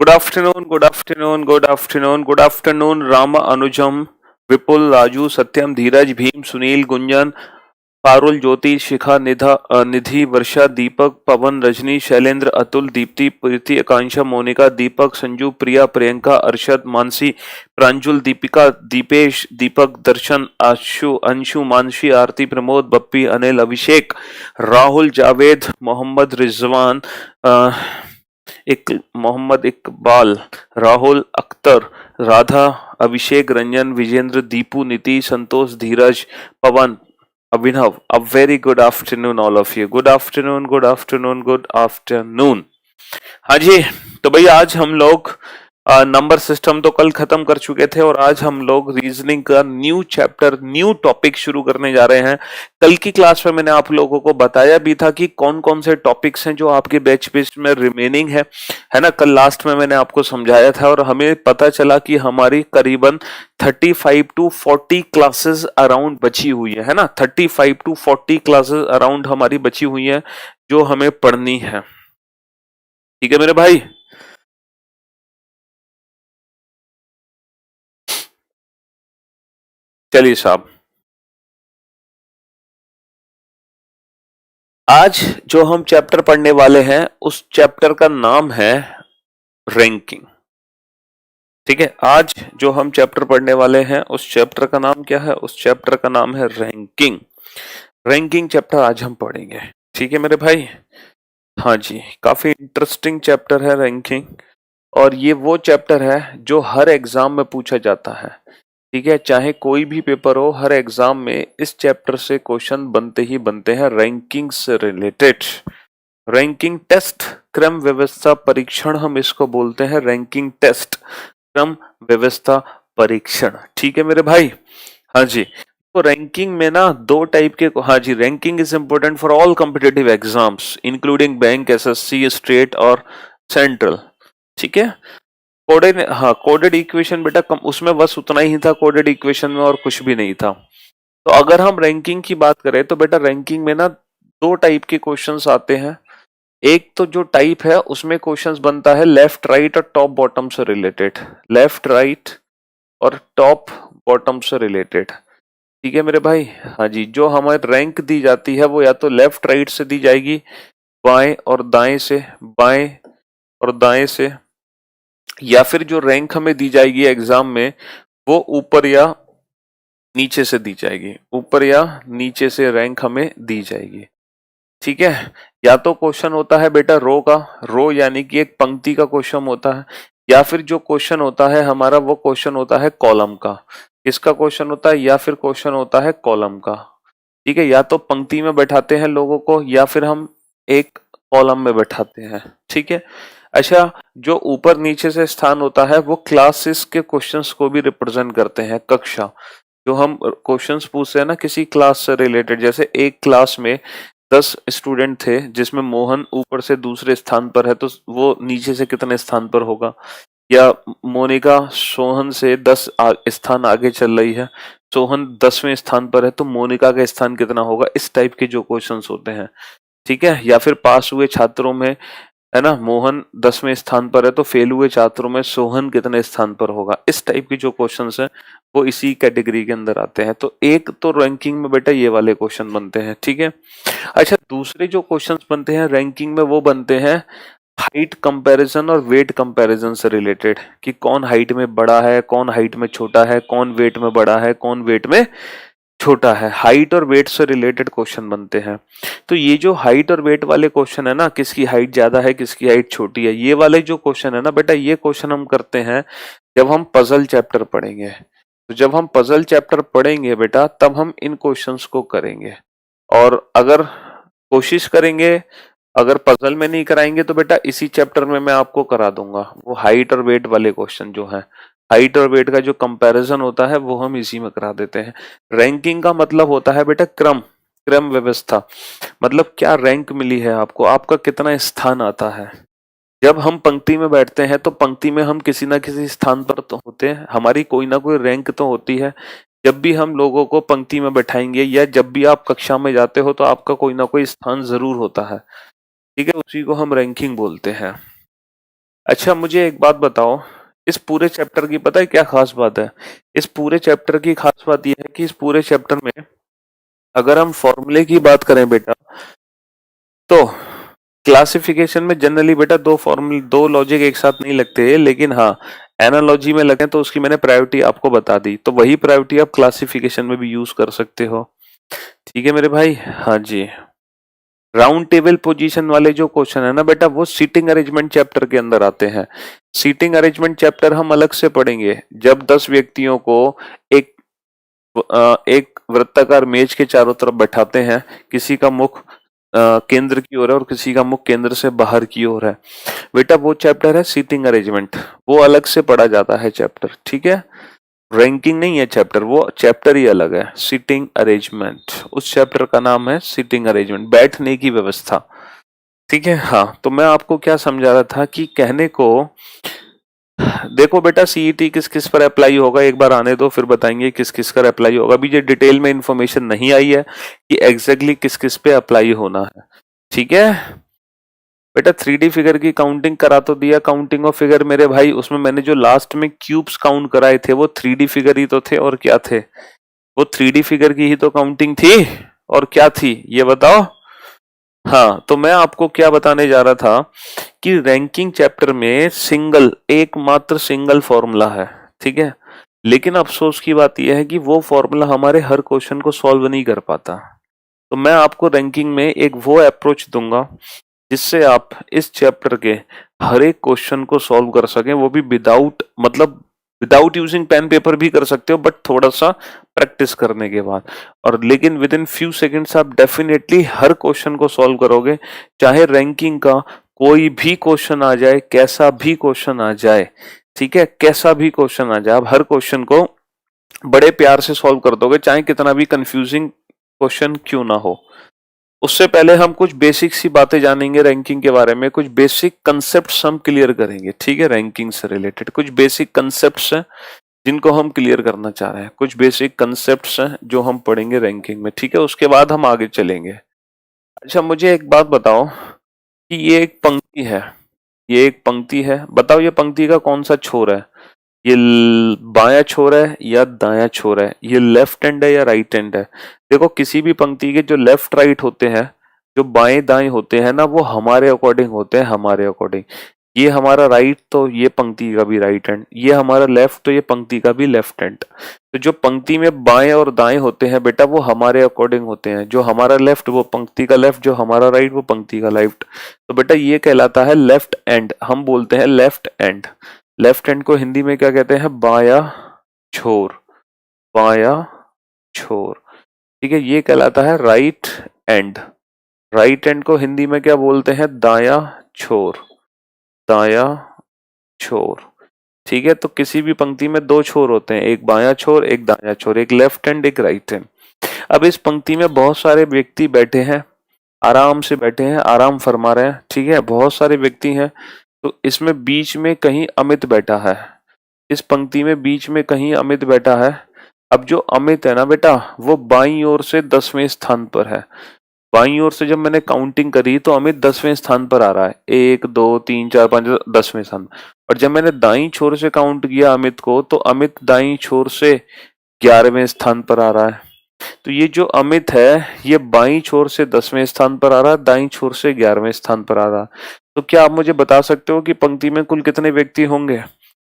Good afternoon, good afternoon, good afternoon, good afternoon, Rama, Anujam, Vipul, Raju, Satyam, Dheeraj, Bhim, Sunil, Gunjan, Parul, Jyoti, Shikha, Nidhi, Varsha, Deepak, Pawan, Rajni, Shailendra, Atul, Deepti, Preeti, Akanksha, Monika, Deepak, Sanju, Priya, Priyanka, Arshad, Mansi, Pranjul, Deepika, Dipesh, Deepak, Darshan, Ashu, Anshu, Mansi, Aarti, Pramod, Bappi, Anil, Abhishek, Rahul, Javed, Mohammad Rizwan, Mohammad Iqbal, Rahul, Akhtar, Radha, Abhishek, Ranjan, Vijendra, Deepu, Nitish, Santosh, Dheeraj, Pawan, Abhinav, a very good afternoon all of you. Good afternoon, good afternoon, good afternoon. हाँ जी, तो भैया आज हम लोग number system तो कल खत्म कर चुके थे और आज हम लोग रीजनिंग का न्यू चैप्टर न्यू टॉपिक शुरू करने जा रहे हैं। कल की क्लास में मैंने आप लोगों को बताया भी था कि कौन कौन से टॉपिक्स हैं जो आपके बैच बेस्ड में रिमेनिंग है ना। कल लास्ट में मैंने आपको समझाया था और हमें पता चला कि हमारी करीबन 35 टू 40 क्लासेस अराउंड बची हुई है ना। 35 टू 40 क्लासेस अराउंड हमारी बची हुई है जो हमें पढ़नी है। ठीक है मेरे भाई। चलिए साहब, आज जो हम चैप्टर पढ़ने वाले हैं उस चैप्टर का नाम है रैंकिंग। ठीक है, आज जो हम चैप्टर पढ़ने वाले हैं उस चैप्टर का नाम क्या है? उस चैप्टर का नाम है रैंकिंग। रैंकिंग चैप्टर आज हम पढ़ेंगे। ठीक है मेरे भाई। हाँ जी, काफी इंटरेस्टिंग चैप्टर है रैंकिंग और ये वो चैप्टर है जो हर एग्जाम में पूछा जाता है। ठीक है, चाहे कोई भी पेपर हो, हर एग्जाम में इस चैप्टर से क्वेश्चन बनते ही बनते हैं रैंकिंग से रिलेटेड। रैंकिंग टेस्ट, क्रम व्यवस्था परीक्षण हम इसको बोलते हैं। रैंकिंग टेस्ट, क्रम व्यवस्था परीक्षण। ठीक है मेरे भाई। हाँ जी, तो रैंकिंग में ना दो टाइप के, हाँ जी, ranking is important for all competitive exams including bank, SSC, state और सेंट्रल। ठीक है, कोडेड, हाँ कोडेड इक्वेशन बेटा कम, उसमें बस उतना ही था कोडेड इक्वेशन में और कुछ भी नहीं था। तो अगर हम रैंकिंग की बात करें तो बेटा रैंकिंग में ना दो टाइप के क्वेश्चंस आते हैं। एक तो जो टाइप है उसमें क्वेश्चंस बनता है लेफ्ट राइट और टॉप बॉटम से रिलेटेड। लेफ्ट राइट और टॉप बॉटम से रिलेटेड। ठीक है मेरे भाई। हाँ जी, जो हमारी रैंक दी जाती है वो या तो लेफ्ट राइट से दी जाएगी, बाएं और दाएं से, बाएं और दाएं से, या फिर जो रैंक हमें दी जाएगी एग्जाम में वो ऊपर या नीचे से दी जाएगी। ऊपर या नीचे से रैंक हमें दी जाएगी। ठीक है, या तो क्वेश्चन होता है बेटा रो का, रो यानी कि एक पंक्ति का क्वेश्चन होता है, या फिर जो क्वेश्चन होता है हमारा वो क्वेश्चन होता है कॉलम का। किसका क्वेश्चन होता है? या फिर क्वेश्चन होता है कॉलम का। ठीक है, या तो पंक्ति में बैठाते हैं लोगों को या फिर हम एक कॉलम में बैठाते हैं। ठीक है, अच्छा, जो ऊपर नीचे से स्थान होता है वो क्लासेस के क्वेश्चंस को भी रिप्रेजेंट करते हैं। कक्षा, जो हम क्वेश्चंस पूछते हैं ना किसी क्लास से रिलेटेड, जैसे एक क्लास में 10 स्टूडेंट थे जिसमें मोहन ऊपर से दूसरे स्थान पर है तो वो नीचे से कितने स्थान पर होगा? या मोनिका सोहन से 10 स्थान आगे चल रही है, सोहन 10वें स्थान पर है तो मोनिका का स्थान कितना होगा? इस टाइप के जो क्वेश्चंस होते हैं। ठीक है, या फिर पास हुए छात्रों में, है ना, मोहन 10वें स्थान पर है तो फेल हुए छात्रों में सोहन कितने स्थान पर होगा? इस टाइप के जो क्वेश्चंस हैं वो इसी कैटेगरी के अंदर आते हैं। तो एक तो रैंकिंग में बेटा ये वाले क्वेश्चन बनते हैं। ठीक है, अच्छा, दूसरे जो क्वेश्चंस बनते हैं रैंकिंग में वो बनते हैं हाइट कंपैरिजन और वेट कंपैरिजन से रिलेटेड, कि कौन हाइट में बड़ा है, कौन हाइट में छोटा है, कौन वेट में बड़ा है, कौन वेट में छोटा है। हाइट और वेट से रिलेटेड क्वेश्चन बनते हैं। तो ये जो हाइट और वेट वाले क्वेश्चन है ना, किसकी हाइट ज्यादा है, किसकी हाइट छोटी है, ये वाले जो क्वेश्चन है ना बेटा, ये क्वेश्चन हम करते हैं जब हम पजल चैप्टर पढ़ेंगे। तो जब हम पजल चैप्टर पढ़ेंगे बेटा तब हम इन क्वेश्चंस को करेंगे। और अगर कोशिश करेंगे, अगर पजल में नहीं कराएंगे तो बेटा इसी चैप्टर में मैं आपको करा दूंगा वो हाइट और वेट वाले क्वेश्चन जो है। हाइट और वेट का जो कंपैरिजन होता है वो हम इसी में करा देते हैं। रैंकिंग का मतलब होता है बेटा क्रम, क्रम व्यवस्था, मतलब क्या रैंक मिली है आपको, आपका कितना स्थान आता है। जब हम पंक्ति में बैठते हैं तो पंक्ति में हम किसी ना किसी स्थान पर तो होते हैं, हमारी कोई ना कोई रैंक तो होती है। जब भी हम लोगों को पंक्ति में बैठाएंगे या जब भी आप कक्षा में जाते हो तो आपका कोई ना कोई स्थान जरूर होता है। ठीक है, उसी को हम रैंकिंग बोलते हैं। अच्छा मुझे एक बात बताओ, इस पूरे चैप्टर की पता है क्या खास बात है? इस पूरे चैप्टर की खास बात यह है कि इस पूरे चैप्टर में अगर हम फॉर्मूले की बात करें बेटा, तो क्लासिफिकेशन में जनरली बेटा दो लॉजिक एक साथ नहीं लगते, लेकिन हाँ एनालॉजी में लगते हैं, तो उसकी मैंने प्रायोरिटी आपको बता दी, तो वही प्रायोरिटी आप क्लासिफिकेशन में भी यूज कर सकते हो। ठीक है मेरे भाई, हाँ जी। राउंड टेबल पोजीशन वाले जो क्वेश्चन है ना बेटा, वो सीटिंग अरेंजमेंट चैप्टर के अंदर आते हैं। सीटिंग अरेंजमेंट चैप्टर हम अलग से पढ़ेंगे जब 10 व्यक्तियों को एक एक वृत्ताकार मेज के चारों तरफ बैठाते हैं, किसी का मुख केंद्र की ओर है और किसी का मुख केंद्र से बाहर की ओर है, बेटा वो चैप्टर है सीटिंग अरेंजमेंट, वो अलग से पढ़ा जाता है चैप्टर। ठीक है, रैंकिंग नहीं है चैप्टर, वो चैप्टर ही अलग है, सीटिंग अरेंजमेंट, उस चैप्टर का नाम है सीटिंग अरेंजमेंट, बैठने की व्यवस्था। ठीक है, हाँ तो मैं आपको क्या समझा रहा था कि कहने को, देखो बेटा सीईटी किस किस पर अप्लाई होगा एक बार आने दो, फिर बताएंगे किस किस पर अप्लाई होगा। अभी ये डिटेल में इंफॉर्मेशन नहीं आई है कि एग्जैक्टली किस किस पे अप्लाई होना है। ठीक है बेटा, 3D फिगर की काउंटिंग करा तो दिया, काउंटिंग ऑफ फिगर मेरे भाई, उसमें मैंने जो लास्ट में क्यूब्स काउंट कराए थे वो 3D फिगर ही तो थे, और क्या थे? वो 3D फिगर की ही तो काउंटिंग थी, और क्या थी ये बताओ। हाँ तो मैं आपको क्या बताने जा रहा था कि रैंकिंग चैप्टर में एकमात्र सिंगल फॉर्मूला है। ठीक है, लेकिन अफसोस की बात यह है कि वो फॉर्मूला हमारे हर क्वेश्चन को सॉल्व नहीं कर पाता। तो मैं आपको रैंकिंग में एक वो अप्रोच दूंगा जिससे आप इस चैप्टर के हर एक क्वेश्चन को सॉल्व कर सकें, वो भी विदाउट यूजिंग पेन पेपर भी कर सकते हो, बट थोड़ा सा प्रैक्टिस करने के बाद, और लेकिन विद इन फ्यू सेकेंड्स आप डेफिनेटली हर क्वेश्चन को सॉल्व करोगे, चाहे रैंकिंग का कोई भी क्वेश्चन आ जाए, कैसा भी क्वेश्चन आ जाए। ठीक है, कैसा भी क्वेश्चन आ जाए, आप हर क्वेश्चन को बड़े प्यार से सॉल्व कर दोगे, चाहे कितना भी कंफ्यूजिंग क्वेश्चन क्यों ना हो। उससे पहले हम कुछ बेसिक सी बातें जानेंगे रैंकिंग के बारे में, कुछ बेसिक कंसेप्ट्स हम क्लियर करेंगे। ठीक है, रैंकिंग से रिलेटेड कुछ बेसिक कंसेप्ट्स हैं जिनको हम क्लियर करना चाह रहे हैं, कुछ बेसिक कंसेप्ट्स हैं जो हम पढ़ेंगे रैंकिंग में। ठीक है, उसके बाद हम आगे चलेंगे। अच्छा मुझे एक बात बताओ कि ये एक पंक्ति है, ये एक पंक्ति है, बताओ ये पंक्ति का कौन सा छोर है? ये बायां छोर है या दायां छोर है? ये लेफ्ट हैंड है या राइट हैंड है? देखो किसी भी पंक्ति के जो लेफ्ट राइट होते हैं, जो बाएं दाएं होते हैं ना, वो हमारे अकॉर्डिंग होते हैं, हमारे अकॉर्डिंग। ये हमारा राइट तो ये पंक्ति का भी राइट हैंड, ये हमारा लेफ्ट तो ये पंक्ति का भी लेफ्ट हैंड। तो जो पंक्ति में बाएं और दाएं होते हैं बेटा, वो हमारे अकॉर्डिंग होते हैं, जो हमारा लेफ्ट वो पंक्ति का लेफ्ट, जो हमारा राइट वो पंक्ति का राइट। तो बेटा ये कहलाता है लेफ्ट हैंड, हम बोलते हैं लेफ्ट हैंड। लेफ्ट हैंड को हिंदी में क्या कहते हैं? बाया छोर, बाया छोर। ठीक है, ये कहलाता है राइट हैंड। राइट हैंड को हिंदी में क्या बोलते हैं? दाया छोर, दाया छोर। ठीक है, तो किसी भी पंक्ति में दो छोर होते हैं, एक बाया छोर एक दाया छोर, एक लेफ्ट हैंड एक राइट हैंड। अब इस पंक्ति में बहुत सारे व्यक्ति बैठे हैं, आराम से बैठे हैं, आराम फरमा रहे हैं। ठीक है, बहुत सारे व्यक्ति हैं, तो इसमें बीच में कहीं अमित बैठा है, इस पंक्ति में बीच में कहीं अमित बैठा है। अब जो अमित है ना बेटा, वो बाईं ओर से 10वें स्थान पर है। बाईं ओर से जब मैंने काउंटिंग करी तो अमित 10वें स्थान पर आ रहा है, 1 2 3 4 5 10वें स्थान। और जब मैंने दाईं छोर से काउंट किया अमित को, तो अमित दाईं छोर से 11वें स्थान पर आ रहा है। तो ये जो अमित है ये बाईं छोर से 10वें स्थान पर आ रहा है, दाईं छोर से 11वें स्थान पर आ रहा है। तो क्या आप मुझे बता सकते हो कि पंक्ति में कुल कितने व्यक्ति होंगे?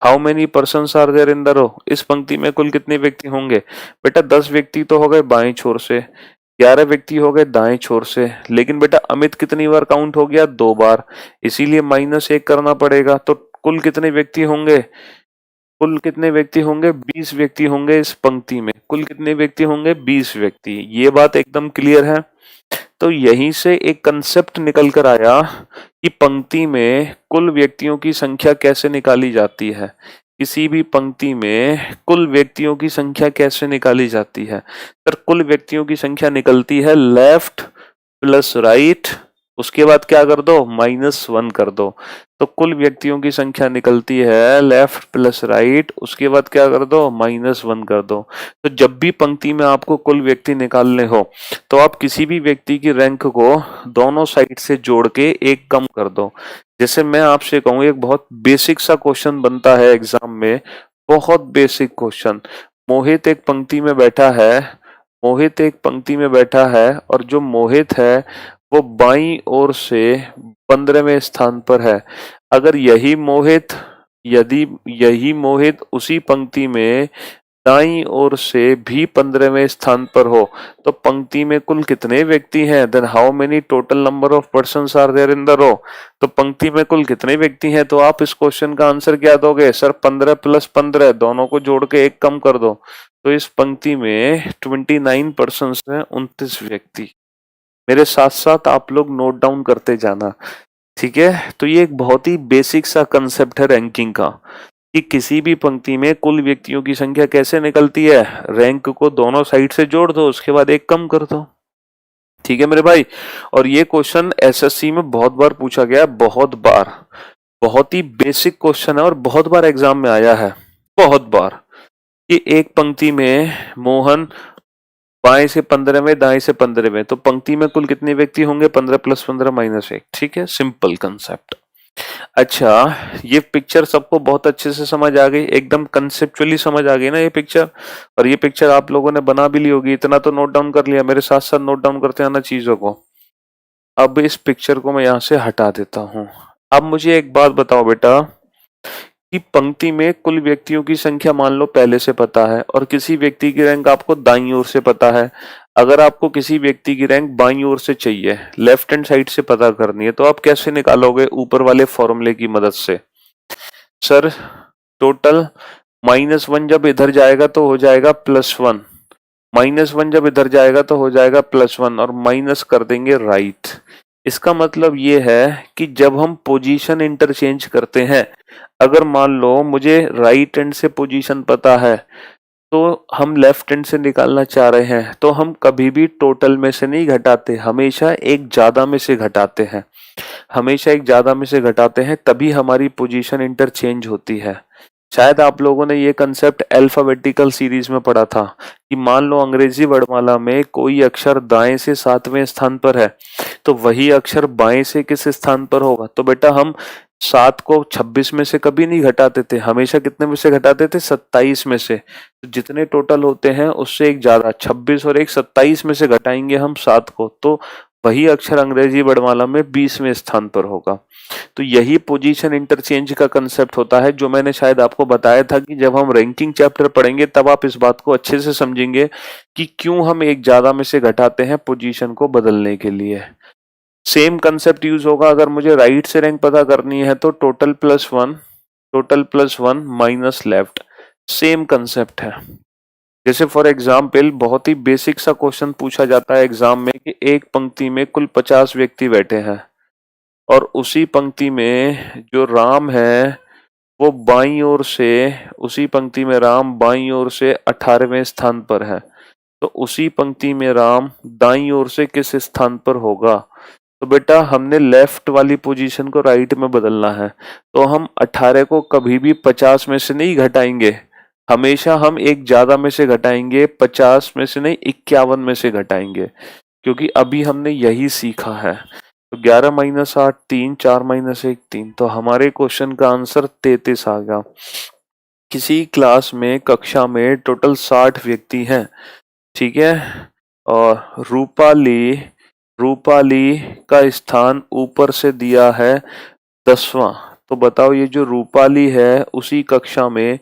How many persons are there in the row? इस पंक्ति में कुल कितने व्यक्ति होंगे? बेटा 10 व्यक्ति तो हो गए बाएं छोर से, 11 व्यक्ति हो गए दाएं छोर से, लेकिन बेटा अमित कितनी बार काउंट हो गया? 2 बार, इसीलिए -1 करना पड़ेगा। तो कुल कितने व्यक्ति होंगे? कुल कितने व्यक्ति होंगे? 20 व्यक्ति होंगे इस पंक्ति में। कुल कितने व्यक्ति होंगे? 20 व्यक्ति। ये बात एकदम क्लियर है। तो यहीं से एक कंसेप्ट निकल कर आया कि पंक्ति में कुल व्यक्तियों की संख्या कैसे निकाली जाती है। किसी भी पंक्ति में कुल व्यक्तियों की संख्या कैसे निकाली जाती है? सर कुल व्यक्तियों की संख्या निकलती है लेफ्ट प्लस राइट, उसके बाद क्या कर दो? -1 कर दो। तो कुल व्यक्तियों की संख्या निकलती है लेफ्ट प्लस राइट, उसके बाद क्या कर दो, -1 कर दो। तो जब भी पंक्ति में आपको कुल व्यक्ति निकालने हो तो आप किसी भी व्यक्ति की रैंक को दोनों साइड से जोड़ के एक कम कर दो। जैसे मैं आपसे कहूँ, एक बहुत बेसिक सा क्वेश्चन बनता है एग्जाम में, बहुत बेसिक क्वेश्चन। मोहित एक पंक्ति में बैठा है, मोहित एक पंक्ति में बैठा है और जो मोहित है वो बाईं ओर से 15वें स्थान पर है। अगर यदि यही मोहित उसी पंक्ति में दाईं ओर से भी 15वें स्थान पर हो तो पंक्ति में कुल कितने व्यक्ति हैं? Then how many total number of persons are there in the row. तो पंक्ति में कुल कितने व्यक्ति हैं? तो आप इस क्वेश्चन का आंसर क्या दोगे? सर 15 + 15, दोनों को जोड़ के एक कम कर दो। तो इस पंक्ति में 29 पर्सन्स हैं, 29 व्यक्ति। मेरे साथ साथ आप लोग नोट डाउन करते जाना, ठीक है। तो ये एक बहुत ही बेसिक सा कंसेप्ट है रैंकिंग का, कि किसी भी पंक्ति में कुल व्यक्तियों की संख्या कैसे निकलती है। रैंक को दोनों साइड से जोड़ दो, उसके बाद एक कम कर दो, ठीक है मेरे भाई। और ये क्वेश्चन एसएससी में बहुत बार पूछा गया, बहुत बार, बहुत ही बेसिक क्वेश्चन है और बहुत बार एग्जाम में आया है, बहुत बार। कि एक पंक्ति में मोहन बाएं से 15वें, दाएं से 15वें, तो पंक्ति में कुल कितने व्यक्ति होंगे? 15 + 15 -1, ठीक है, सिंपल कंसेप्ट। अच्छा, ये पिक्चर सबको बहुत अच्छे से समझ आ गई, एकदम कंसेप्चुअली समझ आ गई ना ये पिक्चर। और ये पिक्चर आप लोगों ने बना भी ली होगी, इतना तो नोट डाउन कर लिया, मेरे साथ साथ नोट डाउन करते आना चीजों को। अब इस पिक्चर को मैं यहाँ से हटा देता हूँ। अब मुझे एक बात बताओ बेटा, कि पंक्ति में कुल व्यक्तियों की संख्या मान लो पहले से पता है और किसी व्यक्ति की रैंक आपको दाईं ओर से पता है। अगर आपको किसी व्यक्ति की रैंक बाईं ओर से चाहिए, लेफ्ट हैंड साइड से पता करनी है, तो आप कैसे निकालोगे? ऊपर वाले फॉर्मूले की मदद से। सर टोटल -1 जब इधर जाएगा तो हो जाएगा +1, -1 जब इधर जाएगा तो हो जाएगा +1 और माइनस कर देंगे राइट। इसका मतलब ये है कि जब हम पोजीशन इंटरचेंज करते हैं, अगर मान लो मुझे राइट हैंड से पोजीशन पता है तो हम लेफ्ट हैंड से निकालना चाह रहे हैं, तो हम कभी भी टोटल में से नहीं घटाते, हमेशा एक ज्यादा में से घटाते हैं, हमेशा एक ज्यादा में से घटाते हैं, तभी हमारी पोजीशन इंटरचेंज होती है। शायद आप लोगों ने ये कंसेप्ट अल्फाबेटिकल सीरीज में पढ़ा था, कि मान लो अंग्रेजी वर्णमाला में कोई अक्षर दाएं से 7वें स्थान पर है, तो वही अक्षर बाएं से किस स्थान पर होगा? तो बेटा हम 7 को 26 में से कभी नहीं घटाते थे, हमेशा कितने में से घटाते थे? 27 में से। तो जितने टोटल होते हैं उससे एक ज्यादा, 26 और एक 27 में से घटाएंगे हम 7 को, तो वही अक्षर अंग्रेजी वर्णमाला में 20वें स्थान पर होगा। तो यही पोजीशन इंटरचेंज का कंसेप्ट होता है, जो मैंने शायद आपको बताया था कि जब हम रैंकिंग चैप्टर पढ़ेंगे तब आप इस बात को अच्छे से समझेंगे कि क्यों हम एक ज्यादा में से घटाते हैं पोजीशन को बदलने के लिए। सेम कंसेप्ट यूज होगा अगर मुझे राइट से रैंक पता करनी है, तो total +1 minus left, same concept है। जैसे फॉर एग्जाम्पल बहुत ही बेसिक सा क्वेश्चन पूछा जाता है एग्जाम में, कि एक पंक्ति में कुल 50 व्यक्ति बैठे हैं और उसी पंक्ति में जो राम है वो बाईं ओर से, उसी पंक्ति में राम बाईं ओर से 18वें स्थान पर है, तो उसी पंक्ति में राम दाईं ओर से किस स्थान पर होगा? तो बेटा हमने लेफ्ट वाली पोजीशन को राइट में बदलना है, तो हम 18 को कभी भी 50 में से नहीं घटाएंगे, हमेशा हम एक ज्यादा में से घटाएंगे, 50 में से नहीं 51 में से घटाएंगे, क्योंकि अभी हमने यही सीखा है। तो 11 - 8 3, 4 - 1 3, तो हमारे क्वेश्चन का आंसर 33 आ गया। किसी क्लास में, कक्षा में टोटल 60 व्यक्ति हैं, ठीक है, और रूपाली का स्थान ऊपर से दिया है 10वां। तो बताओ ये जो रूपाली है उसी कक्षा में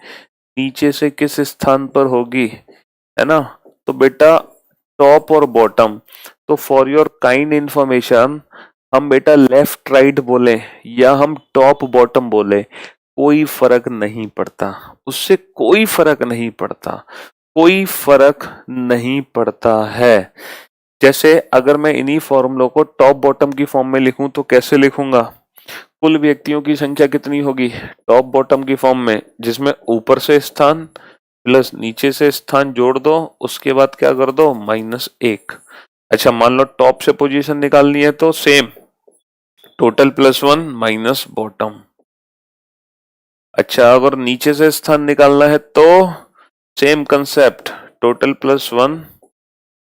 नीचे से किस स्थान पर होगी, है ना? तो बेटा टॉप और बॉटम, तो फॉर योर काइंड इंफॉर्मेशन हम बेटा लेफ्ट राइट बोले या हम टॉप बॉटम बोले, कोई फर्क नहीं पड़ता, उससे कोई फर्क नहीं पड़ता, कोई फर्क नहीं पड़ता है। जैसे अगर मैं इन्हीं फॉर्मूलों को टॉप बॉटम की फॉर्म में लिखूं तो कैसे लिखूंगा? कुल व्यक्तियों की संख्या कितनी होगी टॉप बॉटम की फॉर्म में, जिसमें ऊपर से स्थान प्लस नीचे से स्थान जोड़ दो, उसके बाद क्या कर दो? -1। अच्छा मान लो टॉप से पोजीशन निकालनी है तो सेम, टोटल +1 माइनस बॉटम। अच्छा, अगर नीचे से स्थान निकालना है तो same concept, total plus one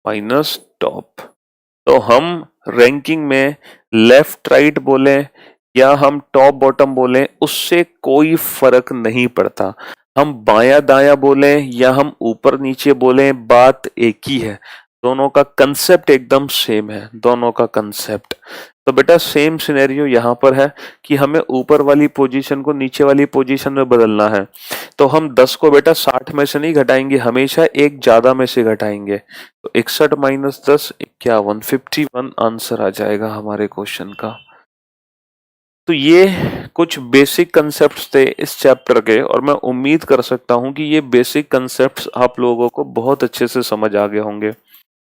minus top. तो हम रैंकिंग में लेफ्ट राइट बोले या हम टॉप बॉटम बोले, उससे कोई फर्क नहीं पड़ता। हम बाया दाया बोले या हम ऊपर नीचे बोले, बात एक ही है। दोनों का कंसेप्ट एकदम सेम है, दोनों का कंसेप्ट। तो बेटा सेम सिनेरियो यहाँ पर है कि हमें ऊपर वाली पोजीशन को नीचे वाली पोजीशन में बदलना है। तो हम 10 को बेटा 60 में से नहीं घटाएंगे, हमेशा एक ज्यादा में से घटाएंगे। तो 61 माइनस 10 51, 51 आंसर आ जाएगा हमारे क्वेश्चन का। तो ये कुछ बेसिक कंसेप्ट्स थे इस चैप्टर के, और मैं उम्मीद कर सकता हूँ कि ये बेसिक कंसेप्ट्स आप लोगों को बहुत अच्छे से समझ आ गए होंगे।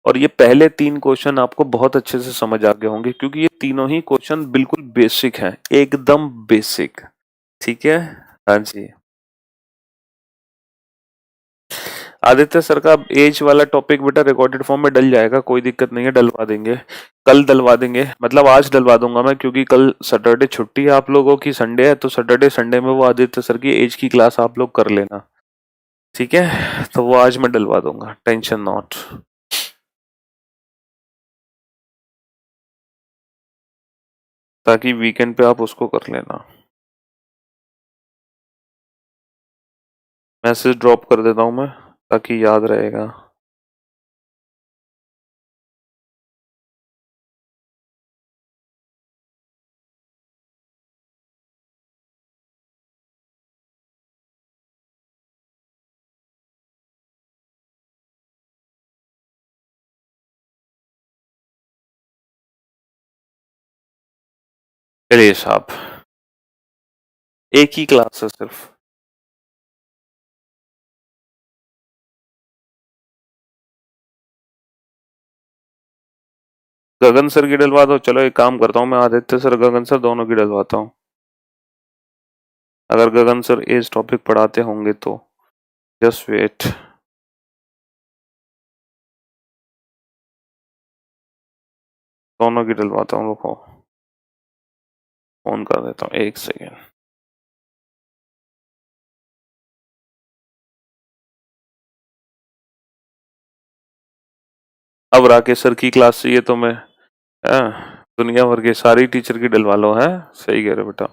और ये पहले 3 क्वेश्चन आपको बहुत अच्छे से समझ आ गए होंगे, क्योंकि ये तीनों ही क्वेश्चन बिल्कुल बेसिक हैं, एकदम बेसिक। ठीक है। हाँ जी। आदित्य सर का एज वाला टॉपिक बेटा रिकॉर्डेड फॉर्म में डल जाएगा, कोई दिक्कत नहीं है, डलवा देंगे। कल डलवा देंगे, मतलब आज डलवा दूंगा मैं, क्योंकि कल सैटरडे छुट्टी है आप लोगों की, संडे है, तो सैटरडे संडे में वो आदित्य सर की एज की क्लास आप लोग कर लेना। ठीक है, तो वो आज मैं डलवा दूंगा, टेंशन नॉट। ताकि वीकेंड पे आप उसको कर लेना। मैसेज ड्रॉप कर देता हूँ मैं, ताकि याद रहेगा। चलिए साहब, एक ही क्लास है सिर्फ। गगन सर की डलवा दो, चलो एक काम करता हूँ मैं, आदित्य सर गगन सर दोनों की डलवाता हूँ, अगर गगन सर एज टॉपिक पढ़ाते होंगे तो। जस्ट वेट, दोनों की डलवाता हूँ, रुको फोन कर देता हूँ, एक सेकेंड। अब राकेश सर की क्लास चाहिए तो मैं, दुनिया भर के सारी टीचर की डलवा लो, है सही कह रहे हो बेटा।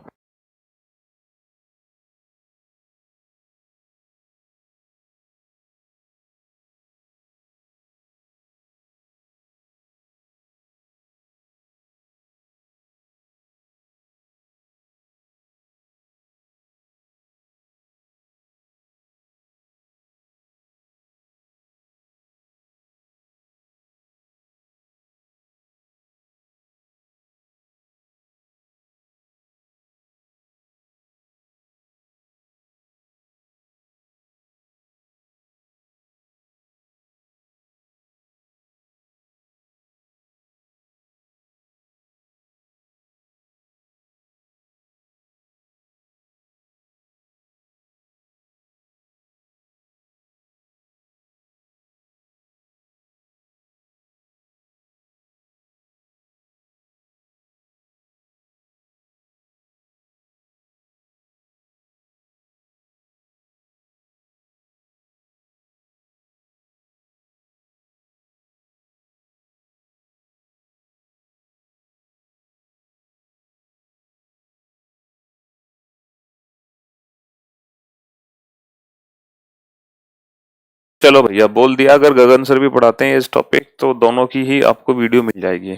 चलो भैया बोल दिया, अगर गगन सर भी पढ़ाते हैं इस टॉपिक तो दोनों की ही आपको वीडियो मिल जाएगी,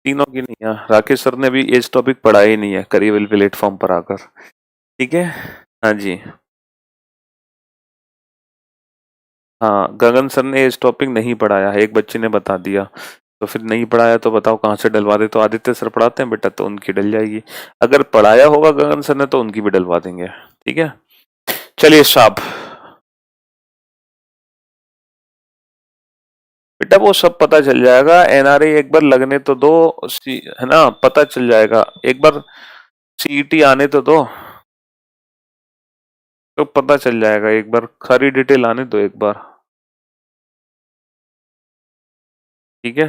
तीनों की नहीं है। राकेश सर ने भी एज टॉपिक पढ़ा ही नहीं है करियर प्लेटफॉर्म पर आकर। ठीक है। हाँ जी। हाँ, गगन सर ने एज टॉपिक नहीं पढ़ाया है, एक बच्चे ने बता दिया। तो फिर नहीं पढ़ाया तो बताओ कहाँ से डलवा दे, तो आदित्य सर पढ़ाते हैं बेटा, तो उनकी डल जाएगी। अगर पढ़ाया होगा गगन सर ने तो उनकी भी डलवा देंगे। ठीक है। चलिए साहब, बेटा वो सब पता चल जाएगा, एनआरआई एक बार लगने तो दो, है ना, पता चल जाएगा। एक बार सीईटी आने तो दो, तो पता चल जाएगा, एक बार सारी डिटेल आने दो एक बार। ठीक है।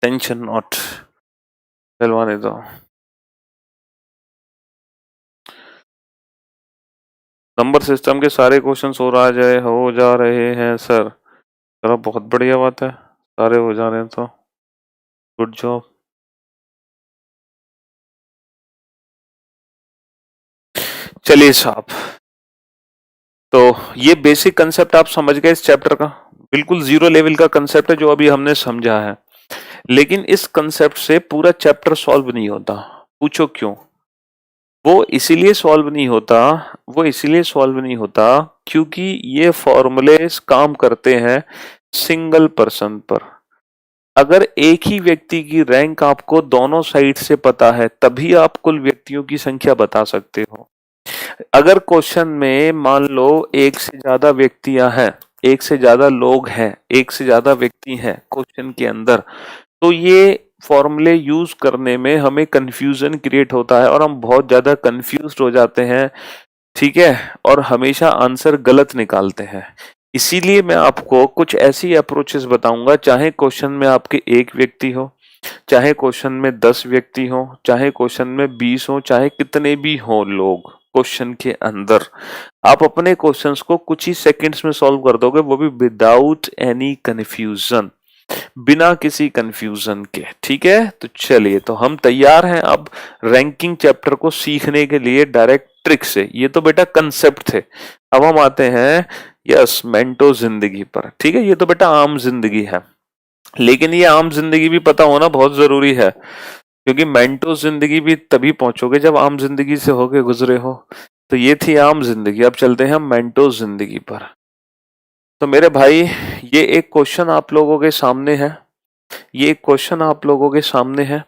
टेंशन नॉट, डलवाने दो। नंबर सिस्टम के सारे क्वेश्चंस हो जा रहे हैं सर। चलो बहुत बढ़िया बात है, सारे हो जा रहे हैं तो गुड जॉब। चलिए साहब, तो ये बेसिक कंसेप्ट आप समझ गए इस चैप्टर का, बिल्कुल जीरो लेवल का कंसेप्ट है जो अभी हमने समझा है। लेकिन इस कंसेप्ट से पूरा चैप्टर सॉल्व नहीं होता। पूछो क्यों? वो इसीलिए सॉल्व नहीं होता, वो इसीलिए सॉल्व नहीं होता क्योंकि ये फॉर्मूलेस काम करते हैं सिंगल पर्सन पर। अगर एक ही व्यक्ति की रैंक आपको दोनों साइड से पता है तभी आप कुल व्यक्तियों की संख्या बता सकते हो। अगर क्वेश्चन में मान लो एक से ज्यादा व्यक्तियां हैं, एक से ज्यादा लोग हैं, एक से ज्यादा व्यक्ति हैं क्वेश्चन के अंदर, तो ये फॉर्मूले यूज करने में हमें कंफ्यूजन क्रिएट होता है और हम बहुत ज्यादा कंफ्यूज्ड हो जाते हैं, ठीक है, और हमेशा आंसर गलत निकालते हैं। इसीलिए मैं आपको कुछ ऐसी अप्रोचेस बताऊंगा, चाहे क्वेश्चन में आपके एक व्यक्ति हो, चाहे क्वेश्चन में 10 व्यक्ति हो, चाहे क्वेश्चन में 20 हो, चाहे कितने भी हो लोग क्वेश्चन के अंदर, आप अपने क्वेश्चंस को कुछ ही सेकंड्स में सॉल्व कर दोगे, वो भी विदाउट एनी कंफ्यूजन, बिना किसी कंफ्यूजन के। ठीक है, तो चलिए, तो हम तैयार हैं अब रैंकिंग चैप्टर को सीखने के लिए डायरेक्ट ट्रिक से। ये तो बेटा कंसेप्ट थे, अब हम आते हैं यस मेंटो जिंदगी पर। ठीक है, ये तो बेटा आम जिंदगी है, लेकिन ये आम जिंदगी भी पता होना बहुत जरूरी है, क्योंकि मेंटो जिंदगी भी तभी पहुंचोगे जब आम जिंदगी से होके गुजरे हो। तो ये थी आम जिंदगी, अब चलते हैं हम मेंटो जिंदगी पर। तो मेरे भाई, ये एक क्वेश्चन आप लोगों के सामने है, ये एक क्वेश्चन आप लोगों के सामने है,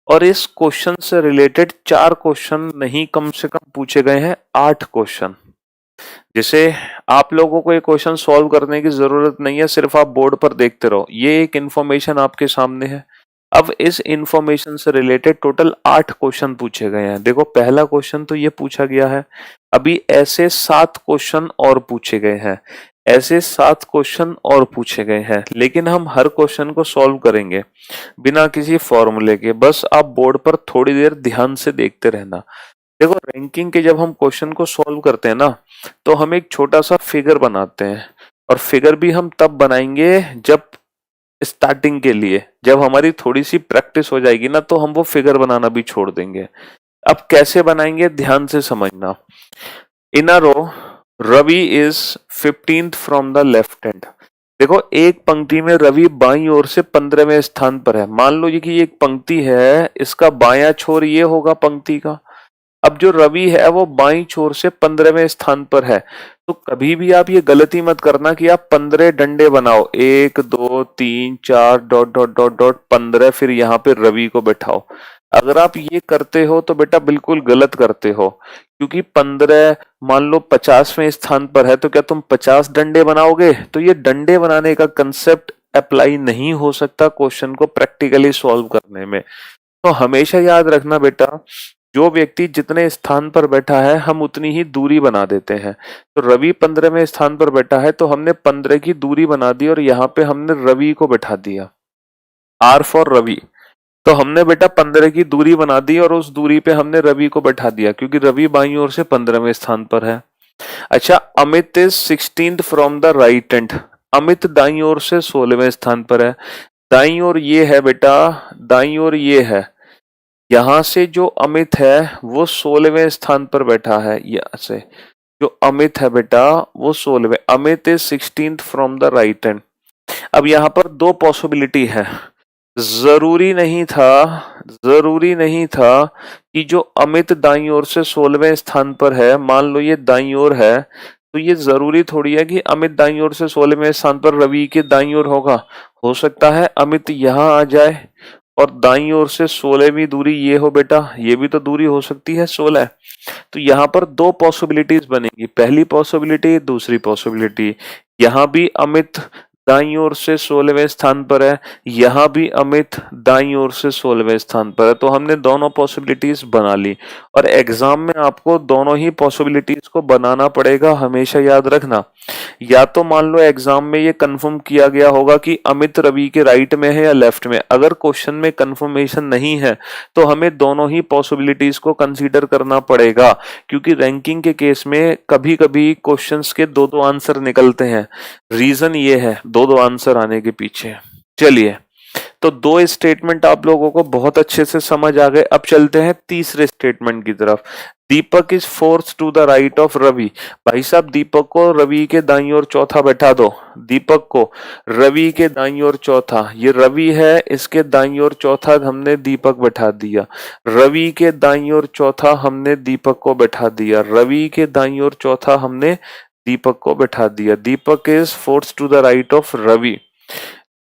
और इस क्वेश्चन से रिलेटेड 4 क्वेश्चन नहीं, कम से कम पूछे गए हैं 8 क्वेश्चन। जैसे आप लोगों को ये क्वेश्चन सॉल्व करने की जरूरत नहीं है, सिर्फ आप बोर्ड पर देखते रहो, ये एक इंफॉर्मेशन आपके सामने है। अब इस इंफॉर्मेशन से रिलेटेड टोटल 8 क्वेश्चन पूछे गए हैं। देखो, पहला क्वेश्चन तो ये पूछा गया है, अभी ऐसे 7 क्वेश्चन और पूछे गए हैं, ऐसे 7 क्वेश्चन और पूछे गए हैं, लेकिन हम हर क्वेश्चन को सॉल्व करेंगे बिना किसी फॉर्मूले के। बस आप बोर्ड पर थोड़ी देर ध्यान से देखते रहना। देखो, रैंकिंग के जब हम क्वेश्चन को सॉल्व करते हैं ना, तो हम एक छोटा सा फिगर बनाते हैं, और फिगर भी हम तब बनाएंगे जब स्टार्टिंग के लिए, जब हमारी थोड़ी सी प्रैक्टिस हो जाएगी ना, तो हम वो फिगर बनाना भी छोड़ देंगे। अब कैसे बनाएंगे, ध्यान से समझना। In a row, Ravi is 15th from the left hand. देखो, एक पंक्ति में रवि बाईं ओर से 15वें स्थान पर है। मान लो ये कि एक पंक्ति है, इसका बायां छोर ये होगा पंक्ति का। अब जो रवि है वो बाईं छोर से 15वें स्थान पर है, तो कभी भी आप ये गलती मत करना कि आप 15 डंडे बनाओ, 1 2 3 4 डॉट डॉट डॉट डॉट 15, फिर यहाँ पे रवि को बैठाओ। अगर आप ये करते हो तो बेटा बिल्कुल गलत करते हो, क्योंकि 15 मान लो 50वें स्थान पर है, तो क्या तुम 50 डंडे बनाओगे? तो ये डंडे बनाने का कंसेप्ट अप्लाई नहीं हो सकता क्वेश्चन को प्रैक्टिकली सॉल्व करने में। तो हमेशा याद रखना बेटा, जो व्यक्ति जितने स्थान पर बैठा है हम उतनी ही दूरी बना देते हैं। तो रवि 15वें स्थान पर बैठा है, तो हमने 15 की दूरी बना दी और यहाँ पे हमने रवि को बैठा दिया, आर फॉर रवि। तो हमने बेटा 15 की दूरी बना दी और उस दूरी पे हमने रवि को बैठा दिया, क्योंकि रवि बाईं ओर से 15वें स्थान पर है। अच्छा, Amit is 16th from the right hand. Amit दाईं ओर से 16वें स्थान पर है। दाईं ओर ये है बेटा, दाईं ओर ये है, यहां से जो अमित है वो 16वें स्थान पर बैठा है। यहाँ से जो अमित है बेटा वो 16वें, Amit is 16th from the right hand. अब यहाँ पर 2 पॉसिबिलिटी है। जरूरी नहीं था, जरूरी नहीं था कि जो अमित दाईं ओर से 16वें स्थान पर है, मान लो ये दाईं ओर है, तो ये जरूरी थोड़ी है कि अमित दाईं ओर से 16वें स्थान पर रवि के दाईं ओर होगा। हो सकता है अमित यहाँ आ जाए और दाईं ओर से 16वीं दूरी ये हो बेटा, ये भी तो दूरी हो सकती है 16। तो यहाँ पर 2 पॉसिबिलिटीज बनेगी, पहली पॉसिबिलिटी, दूसरी पॉसिबिलिटी। यहाँ भी अमित दाईं ओर से 16वें स्थान पर है, यहाँ भी अमित दाईं ओर से 16वें स्थान पर है। तो हमने दोनों पॉसिबिलिटीज बना ली और एग्जाम में आपको दोनों ही पॉसिबिलिटीज को बनाना पड़ेगा, हमेशा याद रखना। या तो मान लो एग्जाम में ये कंफर्म किया गया होगा कि अमित रवि के राइट में है या लेफ्ट में, अगर क्वेश्चन में कंफर्मेशन नहीं है तो हमें दोनों ही पॉसिबिलिटीज को कंसीडर करना पड़ेगा, क्योंकि रैंकिंग के केस में कभी कभी क्वेश्चंस के दो दो आंसर निकलते हैं। रीजन ये है दो दो आंसर आने के पीछे। चलिए, तो दो स्टेटमेंट आप लोगों को बहुत अच्छे से समझ आ गए। अब चलते हैं तीसरे स्टेटमेंट की तरफ। Deepak is fourth to the right of Ravi. भाई साहब, दीपक को रवि के दाईं ओर चौथा बैठा दो। दीपक को रवि के दाईं ओर चौथा, ये रवि है, इसके दाईं ओर चौथा हमने दीपक बैठा दिया। रवि के दाईं ओर चौथा हमने दीपक को बैठा दिया। रवि के दाईं ओर चौथा हमने दीपक को बैठा दिया। Deepak is fourth to the right of Ravi.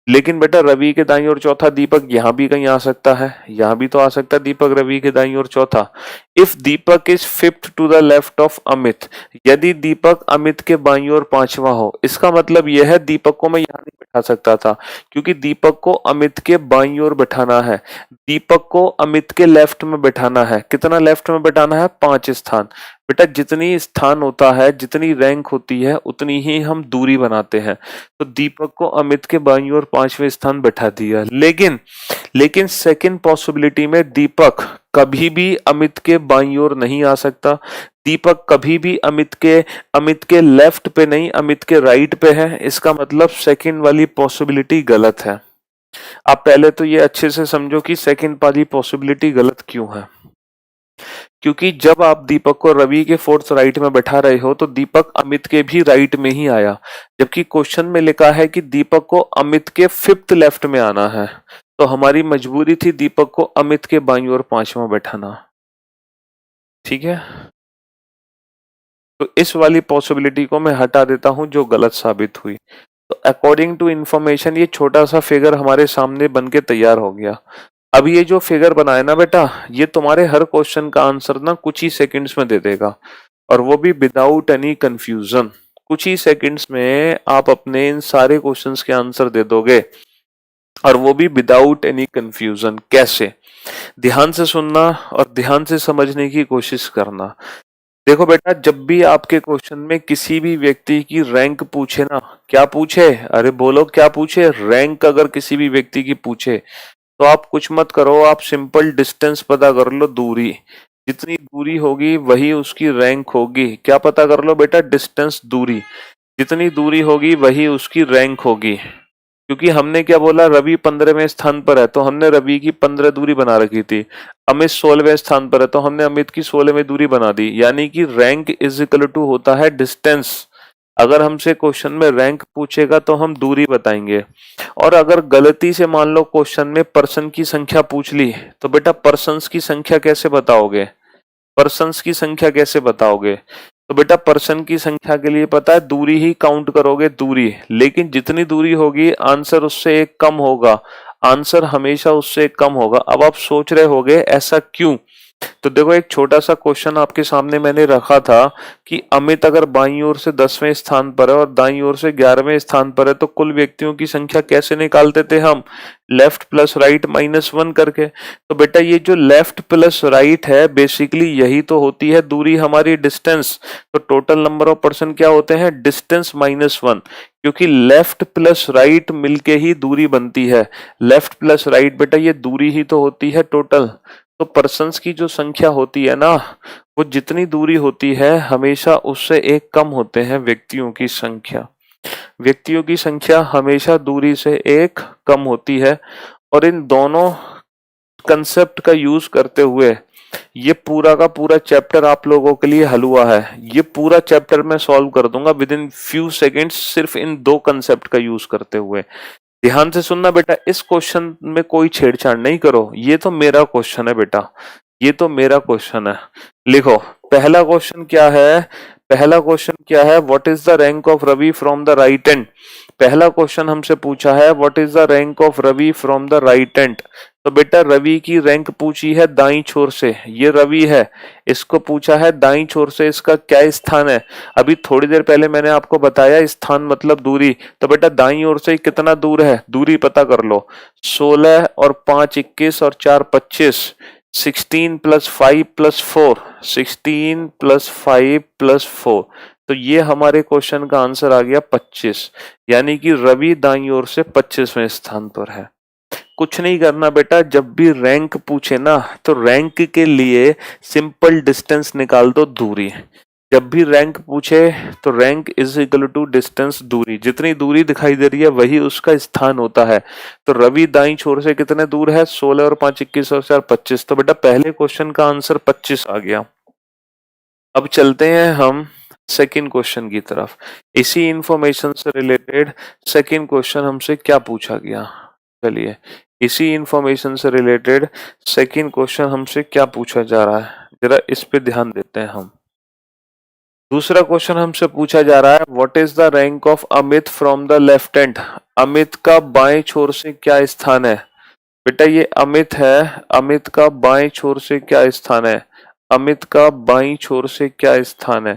लेकिन बेटा रवि के दाईं ओर चौथा दीपक यहाँ भी कहीं आ सकता है, यहाँ भी तो आ सकता है दीपक रवि के दाईं ओर चौथा। If Deepak is fifth to the left of Amit, यदि दीपक अमित के बाईं ओर पांचवा हो, इसका मतलब यह है दीपक को मैं यहाँ नहीं बैठा सकता था, क्योंकि दीपक को अमित के बाईं ओर बैठाना है। दीपक को अमित के लेफ्ट में बैठाना है। कितना लेफ्ट में बैठाना है? 5 स्थान। बेटा जितनी स्थान होता है, जितनी रैंक होती है, उतनी ही हम दूरी बनाते हैं। तो दीपक को अमित के बाईं ओर 5वें स्थान बैठा दिया। लेकिन सेकंड पॉसिबिलिटी में दीपक कभी भी अमित के बाईं ओर नहीं आ सकता। दीपक कभी भी अमित के लेफ्ट पे नहीं, अमित के राइट पे है। इसका मतलब सेकंड वाली पॉसिबिलिटी गलत है। आप पहले तो ये अच्छे से समझो कि सेकंड वाली पॉसिबिलिटी गलत क्यों है। क्योंकि जब आप दीपक को रवि के फोर्थ राइट में बैठा रहे हो तो दीपक अमित के भी राइट में ही आया, जबकि क्वेश्चन में लिखा है कि दीपक को अमित के फिफ्थ लेफ्ट में आना है। तो हमारी मजबूरी थी दीपक को अमित के बाईं ओर 5वां बैठाना। ठीक है, तो इस वाली पॉसिबिलिटी को मैं हटा देता हूं जो गलत साबित हुई। तो अकॉर्डिंग टू इंफॉर्मेशन ये छोटा सा फिगर हमारे सामने बन के तैयार हो गया। अब ये जो फिगर बनाए ना बेटा, ये तुम्हारे हर क्वेश्चन का आंसर ना कुछ ही सेकंड्स में दे देगा, और वो भी विदाउट एनी कंफ्यूजन। कुछ ही सेकंड्स में आप अपने इन सारे क्वेश्चंस के आंसर दे दोगे, और वो भी विदाउट एनी कंफ्यूजन। कैसे? ध्यान से सुनना और ध्यान से समझने की कोशिश करना। देखो बेटा, जब भी आपके क्वेश्चन में किसी भी व्यक्ति की रैंक पूछे ना, क्या पूछे? अरे बोलो क्या पूछे? रैंक अगर किसी भी व्यक्ति की पूछे तो आप कुछ मत करो, आप सिंपल डिस्टेंस पता कर लो, दूरी। जितनी दूरी होगी वही उसकी रैंक होगी। क्या पता कर लो बेटा? डिस्टेंस, दूरी। जितनी दूरी होगी वही उसकी रैंक होगी। क्योंकि हमने क्या बोला, रवि 15वें स्थान पर है तो हमने रवि की 15 दूरी बना रखी थी। अमित 16वें स्थान पर है तो हमने अमित की 16वीं दूरी बना दी। यानी कि रैंक इज इक्वल टू होता है डिस्टेंस। अगर हमसे क्वेश्चन में रैंक पूछेगा तो हम दूरी बताएंगे। और अगर गलती से मान लो क्वेश्चन में पर्सन की संख्या पूछ ली तो बेटा पर्सन्स की संख्या कैसे बताओगे? पर्सन्स की संख्या कैसे बताओगे? तो बेटा पर्सन की संख्या के लिए पता है दूरी ही काउंट करोगे, दूरी। लेकिन जितनी दूरी होगी आंसर उससे एक कम होगा। आंसर हमेशा उससे एक कम होगा। अब आप सोच रहे होगे ऐसा क्यों? तो देखो, एक छोटा सा क्वेश्चन आपके सामने मैंने रखा था कि अमित अगर बाईं ओर से 10वें स्थान पर है और दाईं ओर से 11वें स्थान पर है तो कुल व्यक्तियों की संख्या कैसे निकालते थे हम? लेफ्ट प्लस राइट माइनस 1 करके। तो बेटा ये जो लेफ्ट प्लस राइट है बेसिकली यही तो होती है दूरी, हमारी डिस्टेंस। तो टोटल नंबर ऑफ पर्सन क्या होते हैं? Distance minus 1। क्योंकि लेफ्ट प्लस राइट मिलके ही दूरी बनती है। लेफ्ट प्लस राइट बेटा ये दूरी ही तो होती है टोटल। तो पर्सन्स की जो संख्या होती है ना, वो जितनी दूरी होती है हमेशा उससे एक कम होते हैं व्यक्तियों की संख्या। व्यक्तियों की संख्या हमेशा दूरी से एक कम होती है। और इन दोनों कंसेप्ट का यूज करते हुए ये पूरा का पूरा चैप्टर आप लोगों के लिए हल हुआ है। ये पूरा चैप्टर मैं सॉल्व कर दूंगा विद इन फ्यू सेकेंड्स, सिर्फ इन दो कंसेप्ट का यूज करते हुए। ध्यान से सुनना बेटा, इस क्वेश्चन में कोई छेड़छाड़ नहीं करो। ये तो मेरा क्वेश्चन है बेटा, ये तो मेरा क्वेश्चन है। लिखो, पहला क्वेश्चन क्या है, पहला क्वेश्चन क्या है, what is the rank of Ravi from the right hand. पहला क्वेश्चन हमसे पूछा है what is the rank of Ravi from the right hand. तो बेटा रवि की रैंक पूछी है दाईं छोर से, ये रवि है, इसको पूछा है दाईं छोर से, इसका क्या स्थान है। अभी थोड़ी देर पहले मैंने आपको बताया स्थान मतलब दूरी, तो बेटा दाईं ओर से कितना दूर है, दूरी पता कर लो। 16 और 5 21 और 4 25, 16 प्लस 5 प्लस 4, 16 प्लस 5 प्लस 4, तो ये हमारे क्वेश्चन का आंसर आ गया 25, यानी कि रवि दाईं ओर से 25वें स्थान पर है। कुछ नहीं करना बेटा, जब भी रैंक पूछे ना तो रैंक के लिए सिंपल डिस्टेंस निकाल दो, दूरी। जब भी रैंक पूछे तो rank is equal to distance, दूरी, जितनी दूरी दिखाई दे रही है वही उसका स्थान होता है। तो रवि दाईं छोर से कितने दूर है, 16 और 5 21 और 4 25, तो बेटा पहले क्वेश्चन का आंसर 25 आ गया। अब चलते हैं हम सेकंड क्वेश्चन की तरफ। इसी इंफॉर्मेशन से रिलेटेड सेकंड क्वेश्चन हमसे क्या पूछा गया, चलिए इसी इंफॉर्मेशन से रिलेटेड सेकंड क्वेश्चन हमसे क्या पूछा जा रहा है, जरा इस पे ध्यान देते हैं हम। दूसरा क्वेश्चन हमसे पूछा जा रहा है what is the rank of Amit from the left hand. Amit का बाएं छोर से क्या स्थान है। बेटा ये अमित है, अमित का बाएं छोर से क्या स्थान है, अमित का बाईं छोर से क्या स्थान है।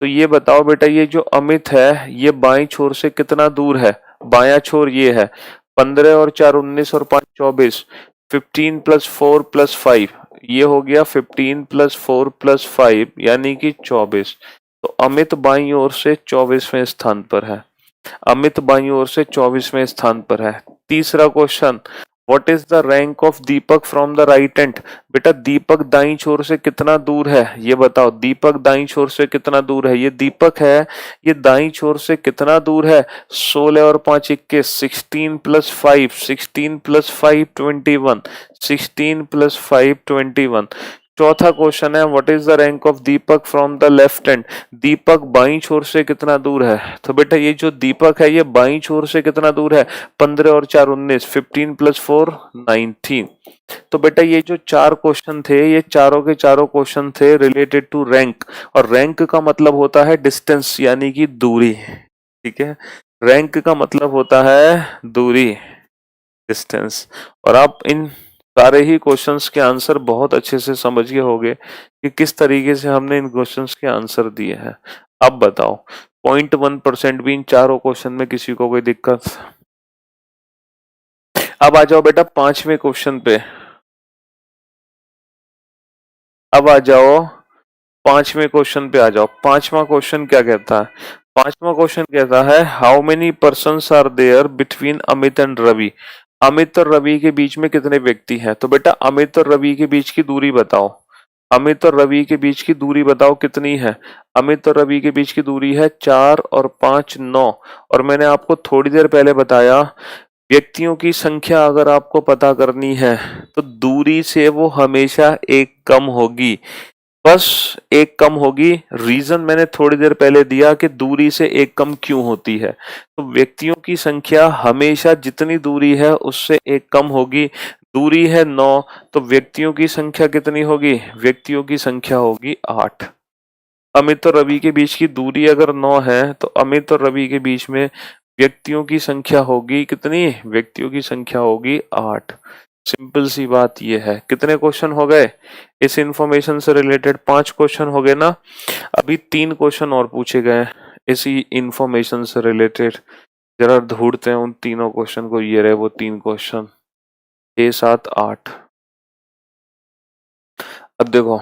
तो ये बताओ बेटा, ये जो अमित है ये बाईं छोर से कितना दूर है, बायां छोर ये है, 15 और 4 19 और 5 24, 15 प्लस 4 प्लस 5, ये हो गया 15 प्लस 4 प्लस 5 यानी कि 24। तो अमित बाईं ओर से 24वें स्थान पर है, अमित बाईं ओर से 24वें स्थान पर है। तीसरा question, what is the rank of Deepak from the right hand. बेटा दीपक दाईं छोर से कितना दूर है, ये बताओ, दीपक दाईं छोर से कितना दूर है, ये दीपक है, ये दाईं छोर से कितना दूर है, 16 और 5 21, 16 प्लस 5, 16 प्लस 5 21, 16 प्लस 5 21। चौथा क्वेश्चन है what is the rank of Deepak from the left hand. Deepak बाईं छोर से कितना दूर है, तो बेटा ये जो दीपक है ये बाईं छोर से कितना दूर है, 15 और 4 19, 15 प्लस 4 19। तो बेटा ये जो चार क्वेश्चन थे ये चारों के चारों क्वेश्चन थे रिलेटेड टू रैंक, और रैंक का मतलब होता है डिस्टेंस यानी कि दूरी, ठीक है, रैंक का मतलब होता है दूरी, डिस्टेंस। और आप इन सारे ही क्वेश्चंस के आंसर बहुत अच्छे से समझ गए होंगे कि किस तरीके से हमने इन क्वेश्चंस के आंसर दिए हैं। अब बताओ 0.1% भी इन चारों क्वेश्चन में किसी को कोई दिक्कत। अब आ जाओ बेटा पांचवें क्वेश्चन पे, अब आ जाओ पांचवें क्वेश्चन पे आ जाओ। पांचवा क्वेश्चन क्या कहता है, पांचवा क्वेश्चन कहता है how many persons are there between Amit and Ravi. Amit और रवि के बीच में कितने व्यक्ति हैं। तो बेटा अमित और रवि के बीच की दूरी बताओ, अमित और रवि के बीच की दूरी बताओ कितनी है। अमित और रवि के बीच की दूरी है 4 और 5 9। और मैंने आपको थोड़ी देर पहले बताया व्यक्तियों की संख्या अगर आपको पता करनी है तो दूरी से वो हमेशा एक कम होगी, बस एक कम होगी। रीजन मैंने थोड़ी देर पहले दिया कि दूरी से एक कम क्यों होती है। तो व्यक्तियों की संख्या हमेशा जितनी दूरी है उससे एक कम होगी। दूरी है 9 तो व्यक्तियों की संख्या कितनी होगी, व्यक्तियों की संख्या होगी 8। अमित और रवि के बीच की दूरी अगर 9 है तो अमित और रवि के बीच में व्यक्तियों की संख्या होगी कितनी, व्यक्तियों की संख्या होगी 8। सिंपल सी बात ये है। कितने क्वेश्चन हो गए इस इंफॉर्मेशन से रिलेटेड, 5 क्वेश्चन हो गए ना। अभी 3 क्वेश्चन और पूछे गए इसी इंफॉर्मेशन से रिलेटेड, जरा ढूंढते हैं उन तीनों क्वेश्चन को। ये रहे वो 3 क्वेश्चन, 6 7 8। अब देखो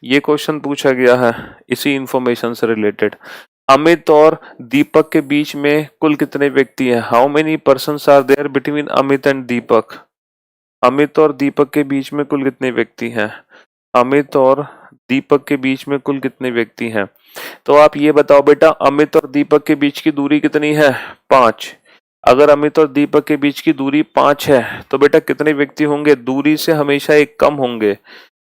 ये क्वेश्चन पूछा गया है इसी इंफॉर्मेशन से रिलेटेड, अमित और दीपक के बीच में कुल कितने व्यक्ति हैं। How many persons are there between Amit and Deepak. Amit और दीपक के बीच में कुल कितने व्यक्ति हैं, अमित और दीपक के बीच में कुल कितने व्यक्ति हैं। तो आप ये बताओ बेटा अमित और दीपक के बीच की दूरी कितनी है, 5। अगर अमित और दीपक के बीच की दूरी 5 है तो बेटा कितने व्यक्ति होंगे, दूरी से हमेशा एक कम होंगे।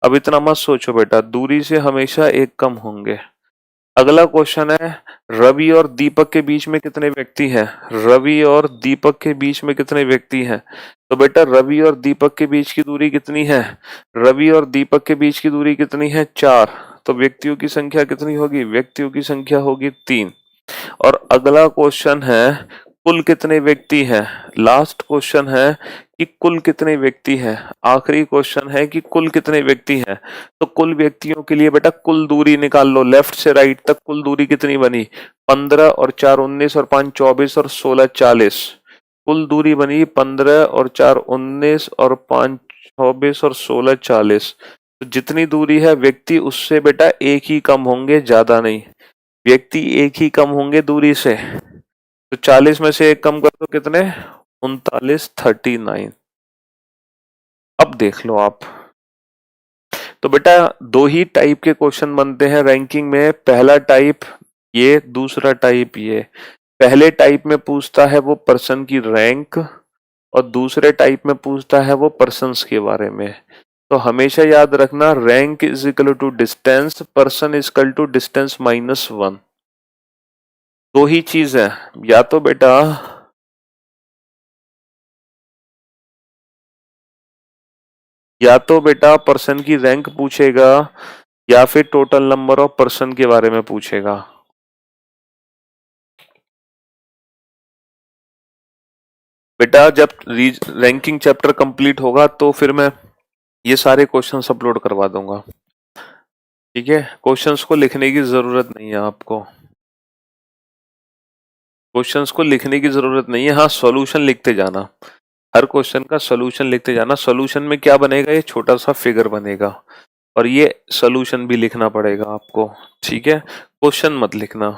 अब इतना मत सोचो बेटा, दूरी से हमेशा एक कम होंगे। अगला क्वेश्चन है रवि और दीपक के बीच में कितने व्यक्ति हैं, रवि और दीपक के बीच में कितने व्यक्ति हैं। तो बेटा रवि और दीपक के बीच की दूरी कितनी है, रवि और दीपक के बीच की दूरी कितनी है, 4। तो व्यक्तियों की संख्या कितनी होगी? व्यक्तियों की संख्या होगी 3। और अगला क्वेश्चन है कुल कितने व्यक्ति हैं? लास्ट क्वेश्चन है कि कुल कितने व्यक्ति हैं। आखिरी क्वेश्चन है कि कुल कितने व्यक्ति हैं। तो कुल व्यक्तियों के लिए बेटा कुल दूरी निकाल लो, लेफ्ट से राइट तक कुल दूरी कितनी बनी? 15 और 4 19 और 5 24 और 16 40। कुल दूरी बनी 15 और 4 19 और 5 24 और 16 40। तो जितनी दूरी है व्यक्ति उससे बेटा एक ही कम होंगे, ज्यादा नहीं। व्यक्ति एक ही कम होंगे दूरी से। तो 40 में से एक कम कर दो, कितने? 39 39। अब देख लो आप। तो बेटा दो ही टाइप के क्वेश्चन बनते हैं रैंकिंग में, पहला टाइप ये, दूसरा टाइप ये। पहले टाइप में पूछता है वो पर्सन की रैंक और दूसरे टाइप में पूछता है वो पर्सन्स के बारे में। तो हमेशा याद रखना rank is equal to distance, person is equal to distance -1। दो ही चीज है, या तो बेटा पर्सन की रैंक पूछेगा या फिर टोटल नंबर ऑफ पर्सन के बारे में पूछेगा। बेटा जब रैंकिंग चैप्टर कंप्लीट होगा तो फिर मैं ये सारे क्वेश्चंस अपलोड करवा दूंगा, ठीक है। क्वेश्चंस को लिखने की जरूरत नहीं है आपको, क्वेश्चंस को लिखने की जरूरत नहीं है। हाँ, सॉल्यूशन लिखते जाना, हर क्वेश्चन का सॉल्यूशन लिखते जाना। सॉल्यूशन में क्या बनेगा? ये छोटा सा फिगर बनेगा और ये सॉल्यूशन भी लिखना पड़ेगा आपको, ठीक है। क्वेश्चन मत लिखना।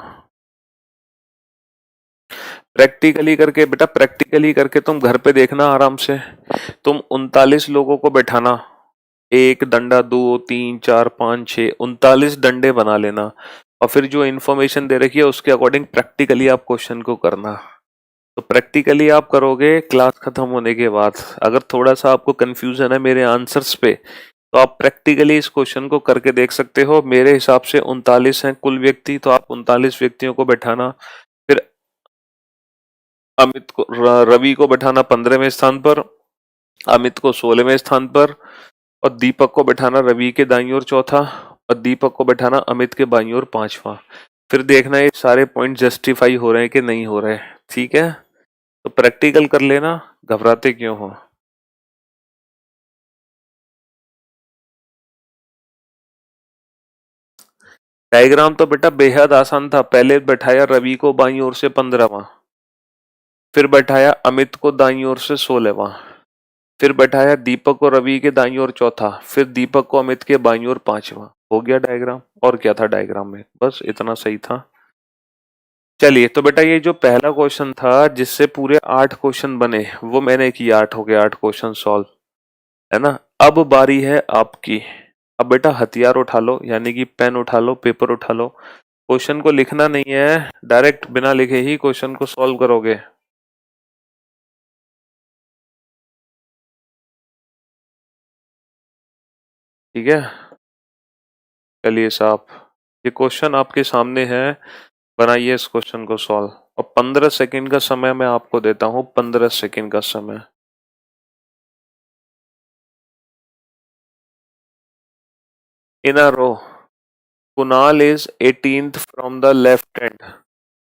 प्रैक्टिकली करके बेटा, प्रैक्टिकली करके तुम घर पे देखना आराम से। तुम 39 लोगों को बैठाना, 1 डंडा 2 3 4 5 6 39 डंडे बना लेना और फिर जो इन्फॉर्मेशन दे रखी है उसके अकॉर्डिंग प्रैक्टिकली आप क्वेश्चन को करना। तो प्रैक्टिकली आप करोगे क्लास खत्म होने के बाद। अगर थोड़ा सा आपको कंफ्यूजन है मेरे आंसर्स पे तो आप प्रैक्टिकली इस क्वेश्चन को करके देख सकते हो। मेरे हिसाब से 39 हैं कुल व्यक्ति, तो आप 39 व्यक्तियों को बैठाना। फिर अमित को रवि को बैठाना 15वें स्थान पर, अमित को 16वें स्थान पर और दीपक को बैठाना रवि के दाईं ओर चौथा और दीपक को बैठाना अमित के बाईं ओर पांचवा। फिर देखना ये सारे पॉइंट जस्टिफाई हो रहे हैं कि नहीं हो रहे, ठीक है। तो प्रैक्टिकल कर लेना, घबराते क्यों हो। डायग्राम तो बेटा बेहद आसान था। पहले बैठाया रवि को बाईं ओर से 15वां, फिर बैठाया अमित को दाईं ओर से 16वां, फिर बैठाया दीपक को रवि के दाईं ओर चौथा, फिर दीपक को अमित के बाईं ओर पांचवा। हो गया डायग्राम। और क्या था डायग्राम में? बस इतना सही था। चलिए, तो बेटा ये जो पहला क्वेश्चन था जिससे पूरे 8 क्वेश्चन बने वो मैंने किया, 8 हो गए, 8 क्वेश्चन सॉल्व, है ना। अब बारी है आपकी। अब बेटा हथियार उठा लो, यानी कि पेन उठा लो, पेपर उठा लो। क्वेश्चन को लिखना नहीं है, डायरेक्ट बिना लिखे ही क्वेश्चन को सॉल्व करोगे, ठीक है। चलिए साहब, ये क्वेश्चन आपके सामने है, बनाइए इस क्वेश्चन को सॉल्व। और 15 सेकंड का समय मैं आपको देता हूं, 15 सेकंड का समय। In a row Kunal is 18th from the left hand.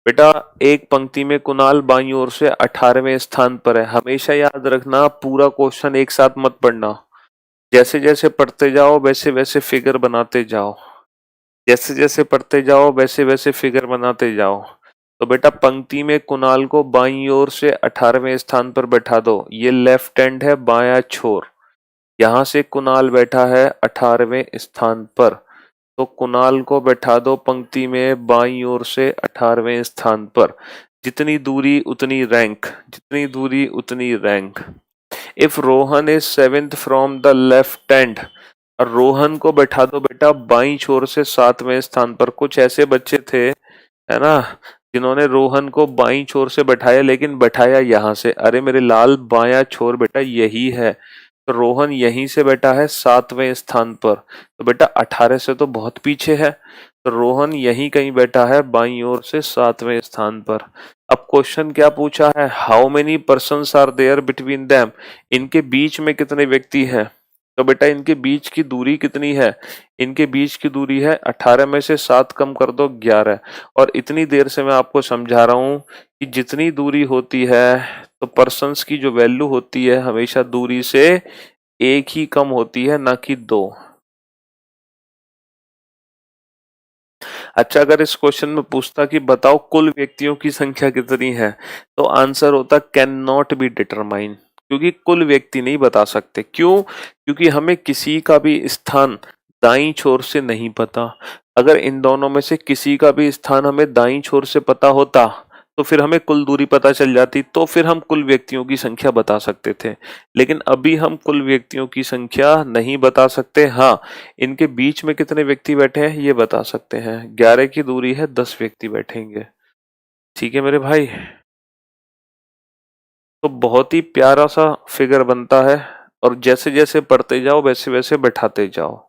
बेटा एक पंक्ति में कुणाल बाईं ओर से 18वें स्थान पर है। हमेशा याद रखना पूरा क्वेश्चन एक साथ मत पढ़ना, जैसे जैसे पढ़ते जाओ वैसे वैसे फिगर बनाते जाओ, जैसे जैसे पढ़ते जाओ वैसे वैसे फिगर बनाते जाओ। तो बेटा पंक्ति में कुणाल को बाईं ओर से 18वें स्थान पर बैठा दो। ये लेफ्ट हैंड है, बायां छोर। यहां से कुणाल बैठा है 18वें स्थान पर, तो कुणाल को बैठा दो पंक्ति में बाईं ओर से 18वें स्थान पर। जितनी दूरी उतनी रैंक, जितनी दूरी उतनी rank. If Rohan is 7th from the left hand, और रोहन को बैठा दो बेटा बाईं छोर से 7वें स्थान पर। कुछ ऐसे बच्चे थे, है ना, जिन्होंने रोहन को बाईं छोर से बैठाया लेकिन बैठाया यहाँ से। अरे मेरे लाल, बायां छोर बेटा यही है, तो रोहन यहीं से बैठा है 7वें स्थान पर। तो बेटा 18 से तो बहुत पीछे है, तो रोहन यहीं कहीं बैठा है बाईं ओर से 7वें स्थान पर। अब क्वेश्चन क्या पूछा है? How many persons are there between them. इनके बीच में कितने व्यक्ति हैं? तो बेटा इनके बीच की दूरी कितनी है? इनके बीच की दूरी है 18 में से 7 कम कर दो 11। और इतनी देर से मैं आपको समझा रहा हूं कि जितनी दूरी होती है तो पर्सन्स की जो वैल्यू होती है हमेशा दूरी से एक ही कम होती है, ना कि दो। अच्छा, अगर इस क्वेश्चन में पूछता कि बताओ कुल व्यक्तियों की संख्या कितनी है, तो आंसर होता कैन नॉट बी डिटरमाइन, क्योंकि कुल व्यक्ति नहीं बता सकते। क्यों? क्योंकि हमें किसी का भी स्थान दाईं छोर से नहीं पता। अगर इन दोनों में से किसी का भी स्थान हमें दाईं छोर से पता होता तो फिर हमें कुल दूरी पता चल जाती, तो फिर हम कुल व्यक्तियों की संख्या बता सकते थे। लेकिन अभी हम कुल व्यक्तियों की संख्या नहीं बता सकते। हाँ, इनके बीच में कितने व्यक्ति बैठे हैं ये बता सकते हैं। 11 की दूरी है, 10 व्यक्ति बैठेंगे। ठीक है मेरे भाई, तो बहुत ही प्यारा सा फिगर बनता है, और जैसे जैसे पढ़ते जाओ वैसे वैसे बैठाते जाओ,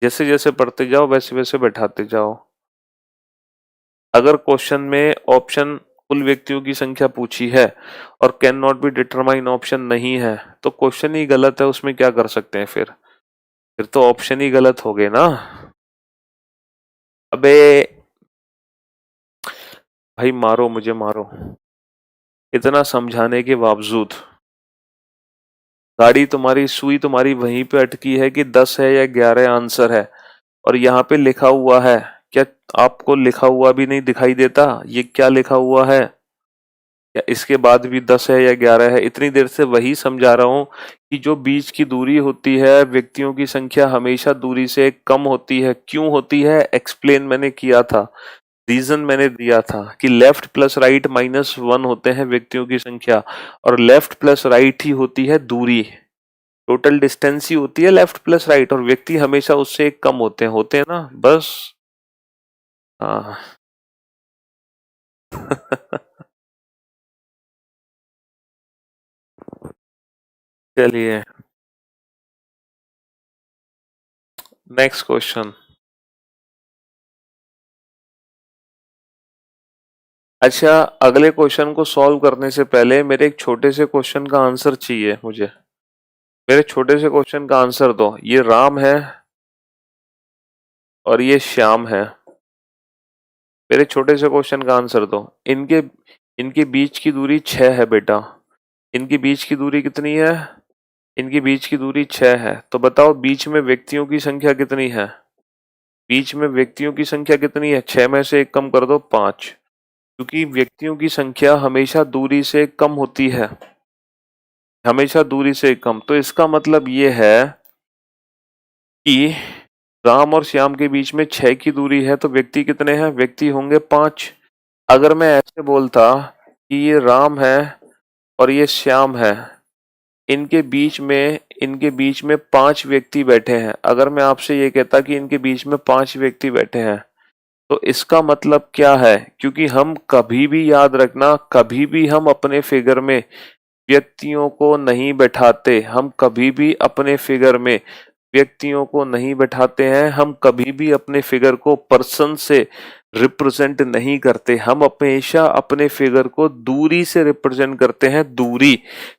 जैसे जैसे पढ़ते जाओ वैसे वैसे बैठाते जाओ। अगर क्वेश्चन में ऑप्शन कुल व्यक्तियों की संख्या पूछी है और can not be determine option नहीं है, तो क्वेश्चन ही गलत है, उसमें क्या कर सकते हैं फिर तो ऑप्शन ही गलत हो गए ना। अबे भाई मारो मुझे मारो, इतना समझाने के बावजूद गाड़ी तुम्हारी, सुई तुम्हारी वहीं पे अटकी है कि 10 है या 11 आंसर है, और यहाँ पे लिखा हुआ है। क्या आपको लिखा हुआ भी नहीं दिखाई देता? ये क्या लिखा हुआ है? या इसके बाद भी 10 है या 11 है? इतनी देर से वही समझा रहा हूँ कि जो बीच की दूरी होती है व्यक्तियों की संख्या हमेशा दूरी से कम होती है। क्यों होती है? एक्सप्लेन मैंने किया था, रीजन मैंने दिया था कि लेफ्ट प्लस राइट -1 होते हैं व्यक्तियों की संख्या, और लेफ्ट प्लस राइट ही होती है दूरी। टोटल डिस्टेंस ही होती है लेफ्ट प्लस राइट, और व्यक्ति हमेशा उससे एक कम होते हैं ना, बस। हाँ। चलिए नेक्स्ट क्वेश्चन। अच्छा, अगले क्वेश्चन को सॉल्व करने से पहले मेरे एक छोटे से क्वेश्चन का आंसर चाहिए मुझे। मेरे छोटे से क्वेश्चन का आंसर दो। ये राम है और ये श्याम है। मेरे छोटे से क्वेश्चन का आंसर दो। इनके इनके बीच की दूरी 6 है बेटा। इनके बीच की दूरी कितनी है? इनके बीच की दूरी 6 है। तो बताओ बीच में व्यक्तियों की संख्या कितनी है? बीच में व्यक्तियों की संख्या कितनी है? 6 में से एक कम कर दो 5, क्योंकि व्यक्तियों की संख्या हमेशा दूरी से कम होती है, हमेशा दूरी से कम। तो इसका मतलब ये है कि राम और श्याम के बीच में 6 की दूरी है, तो व्यक्ति कितने हैं? व्यक्ति होंगे 5। अगर मैं ऐसे बोलता कि ये राम है और ये श्याम है, इनके बीच में 5 व्यक्ति बैठे हैं, अगर मैं आपसे ये कहता कि इनके बीच में 5 व्यक्ति बैठे हैं, तो इसका मतलब क्या है? क्योंकि हम कभी भी, याद रखना, कभी भी हम अपने फिगर में व्यक्तियों को नहीं बैठाते। हम कभी भी अपने फिगर में व्यक्तियों को नहीं बैठाते हैं। हम कभी भी अपने फिगर को पर्सन से रिप्रेजेंट नहीं करते। हम हमेशा अपने फिगर को दूरी से रिप्रेजेंट करते हैं, दूरी।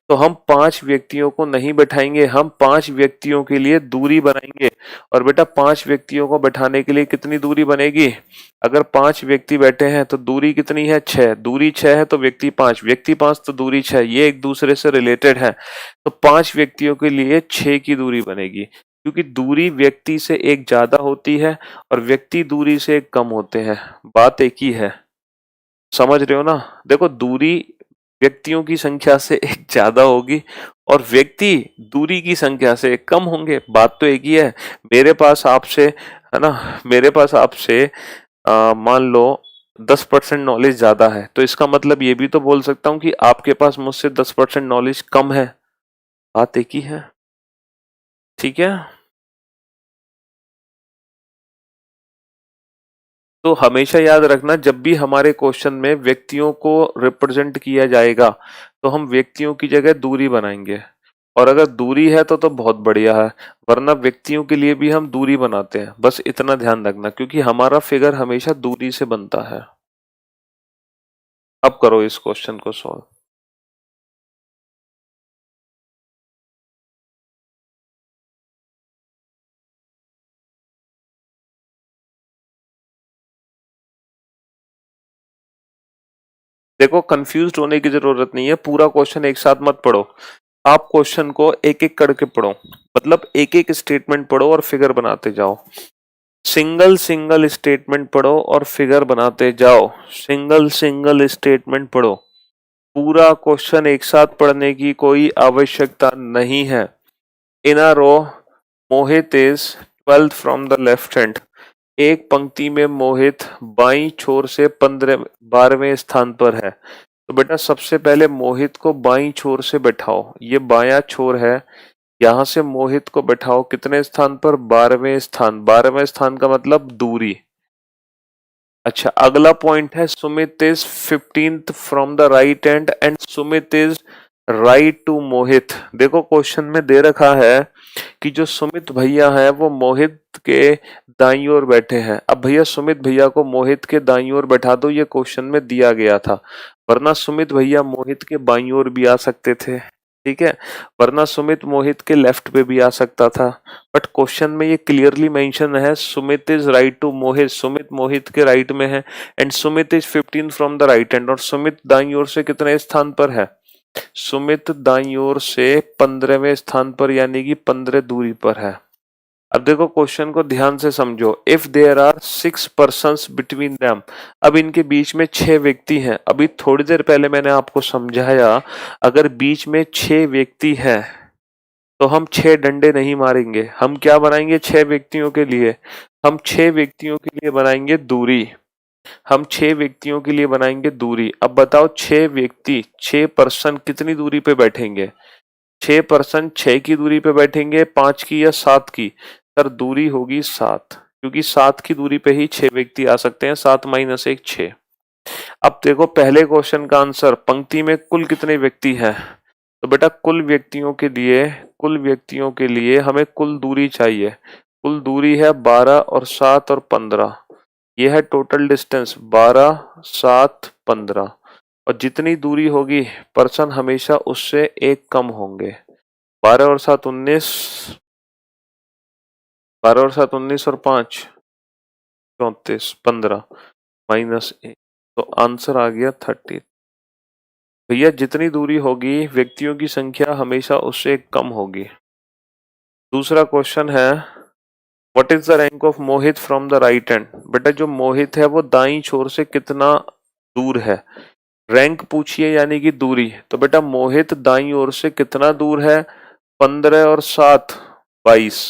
तो हम 5 व्यक्तियों को नहीं बैठाएंगे, हम 5 व्यक्तियों के लिए दूरी बनाएंगे। और बेटा 5 व्यक्तियों को बैठाने के लिए कितनी दूरी बनेगी? अगर 5 व्यक्ति बैठे हैं तो दूरी कितनी है? 6। दूरी 6 है तो व्यक्ति 5, व्यक्ति 5 तो दूरी 6, ये एक दूसरे से रिलेटेड है। तो 5 व्यक्तियों के लिए 6 की दूरी बनेगी, क्योंकि दूरी व्यक्ति से एक ज्यादा होती है और व्यक्ति दूरी से एक कम होते हैं। बात एक ही है, समझ रहे हो ना? देखो, दूरी व्यक्तियों की संख्या से एक ज्यादा होगी और व्यक्ति दूरी की संख्या से एक कम होंगे। बात तो एक ही है। मेरे पास आपसे, है ना, मेरे पास आपसे मान लो 10% नॉलेज ज्यादा है, तो इसका मतलब ये भी तो बोल सकता हूँ कि आपके पास मुझसे 10% नॉलेज कम है। बात एक ही है। ठीक है, तो हमेशा याद रखना, जब भी हमारे क्वेश्चन में व्यक्तियों को रिप्रेजेंट किया जाएगा तो हम व्यक्तियों की जगह दूरी बनाएंगे। और अगर दूरी है तो बहुत बढ़िया है, वरना व्यक्तियों के लिए भी हम दूरी बनाते हैं। बस इतना ध्यान रखना, क्योंकि हमारा फिगर हमेशा दूरी से बनता है। अब करो इस क्वेश्चन को सॉल्व। देखो कंफ्यूज होने की जरूरत नहीं है, पूरा क्वेश्चन एक साथ मत पढ़ो, आप क्वेश्चन को एक एक करके पढ़ो, मतलब एक एक स्टेटमेंट पढ़ो और फिगर बनाते जाओ। सिंगल सिंगल स्टेटमेंट पढ़ो और फिगर बनाते जाओ, सिंगल सिंगल स्टेटमेंट पढ़ो। पूरा क्वेश्चन एक साथ पढ़ने की कोई आवश्यकता नहीं है। In a row Mohit is 12th from the left hand. एक पंक्ति में मोहित बाईं छोर से 12वें स्थान पर है। तो बेटा सबसे पहले मोहित को बाईं छोर से बैठाओ, ये बायां छोर है, यहां से मोहित को बैठाओ कितने स्थान पर, 12वें स्थान। 12वें स्थान का मतलब दूरी। अच्छा अगला पॉइंट है Sumit is 15th from the right hand and Sumit is right to Mohit. देखो क्वेश्चन में दे रखा है कि जो सुमित भैया है वो मोहित के दाईं ओर बैठे हैं। अब भैया सुमित भैया को मोहित के दाईं ओर बैठा दो, ये क्वेश्चन में दिया गया था, वरना सुमित भैया मोहित के बाईं ओर भी आ सकते थे, ठीक है, वरना सुमित मोहित के लेफ्ट पे भी आ सकता था, बट क्वेश्चन में ये क्लियरली मेंशन है सुमित इज राइट टू मोहित, सुमित मोहित के राइट में है, and Sumit is 15 from the right hand, और सुमित दाईं ओर से कितने स्थान पर है, सुमित दाईं ओर से 15वें स्थान पर, यानी कि 15 दूरी पर है। अब देखो क्वेश्चन को ध्यान से समझो, if there are 6 persons between them. अब इनके बीच में 6 व्यक्ति हैं, अभी थोड़ी देर पहले मैंने आपको समझाया अगर बीच में 6 व्यक्ति हैं तो हम 6 डंडे नहीं मारेंगे, हम क्या बनाएंगे 6 व्यक्तियों के लिए, हम 6 व्यक्तियों के लिए बनाएंगे दूरी, हम 6 व्यक्तियों के लिए बनाएंगे दूरी। अब बताओ 6 व्यक्ति 6 पर्सन कितनी दूरी पे बैठेंगे, 6 पर्सन 6 की दूरी पे बैठेंगे, 5 की या 7 की, सर दूरी होगी 7, क्योंकि 7 की दूरी पे ही 6 व्यक्ति आ सकते हैं, 7 माइनस 1 6। अब देखो पहले क्वेश्चन का आंसर, पंक्ति में कुल कितने व्यक्ति हैं, तो बेटा कुल व्यक्तियों के लिए हमें कुल दूरी चाहिए, कुल दूरी है 12 और 7 और 15, ये है टोटल डिस्टेंस 12 7 15, और जितनी दूरी होगी पर्सन हमेशा उससे एक कम होंगे, 12 और 7 19, 12 और 7 19 और 5 34 15 माइनस 1, तो आंसर आ गया 30। भैया जितनी दूरी होगी व्यक्तियों की संख्या हमेशा उससे एक कम होगी। दूसरा क्वेश्चन है what is the rank of Mohit from the right hand. बेटा जो मोहित है वो दाईं छोर से कितना दूर है, रैंक पूछिए यानी कि दूरी, तो बेटा मोहित दाईं ओर से कितना दूर है, 15 और 7 22,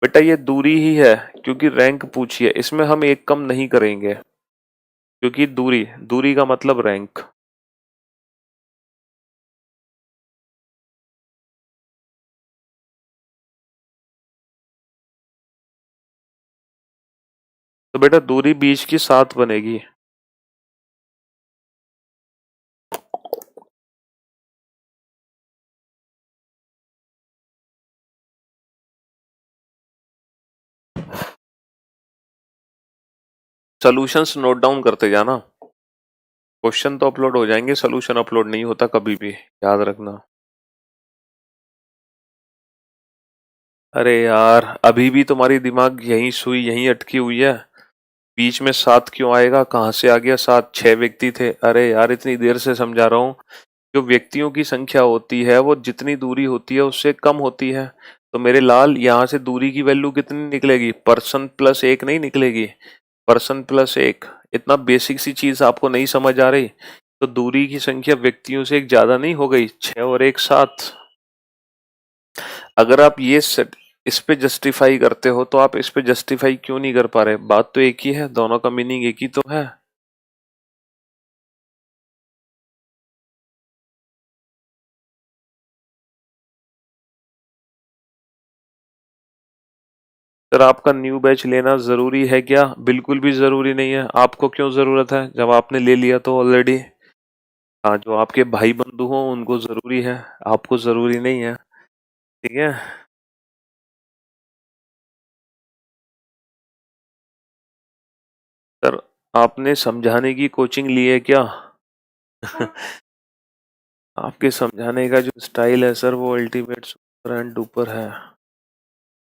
बेटा ये दूरी ही है, क्योंकि रैंक पूछिए, इसमें हम एक कम नहीं करेंगे, क्योंकि दूरी दूरी का मतलब रैंक। तो बेटा दूरी बीच की 7 बनेगी। सॉल्यूशंस नोट डाउन करते जाना, क्वेश्चन तो अपलोड हो जाएंगे, सॉल्यूशन अपलोड नहीं होता कभी भी, याद रखना। अरे यार अभी भी तुम्हारी दिमाग यहीं सुई यहीं अटकी हुई है, बीच में 7 क्यों आएगा, कहाँ से आ गया 7, 6 व्यक्ति थे, अरे यार इतनी देर से समझा रहा हूँ, जो व्यक्तियों की संख्या होती है वो जितनी दूरी होती है उससे कम होती है, तो मेरे लाल यहाँ से दूरी की वैल्यू कितनी निकलेगी, पर्सन प्लस 1 नहीं निकलेगी, पर्सन प्लस 1। इतना बेसिक सी चीज आपको नहीं समझ आ रही, तो दूरी की संख्या व्यक्तियों से एक ज्यादा नहीं हो गई, 6 और 1 7। अगर आप ये इस पे जस्टिफाई करते हो तो आप इस पे जस्टिफाई क्यों नहीं कर पा रहे, बात तो एक ही है, दोनों का मीनिंग एक ही तो है। सर आपका न्यू बैच लेना जरूरी है क्या, बिल्कुल भी जरूरी नहीं है, आपको क्यों जरूरत है जब आपने ले लिया तो ऑलरेडी। हाँ जो आपके भाई बंधु हो उनको जरूरी है, आपको जरूरी नहीं है, ठीक है। सर आपने समझाने की कोचिंग ली है क्या? आपके समझाने का जो स्टाइल है सर वो अल्टीमेट सुपर एंड डुपर है।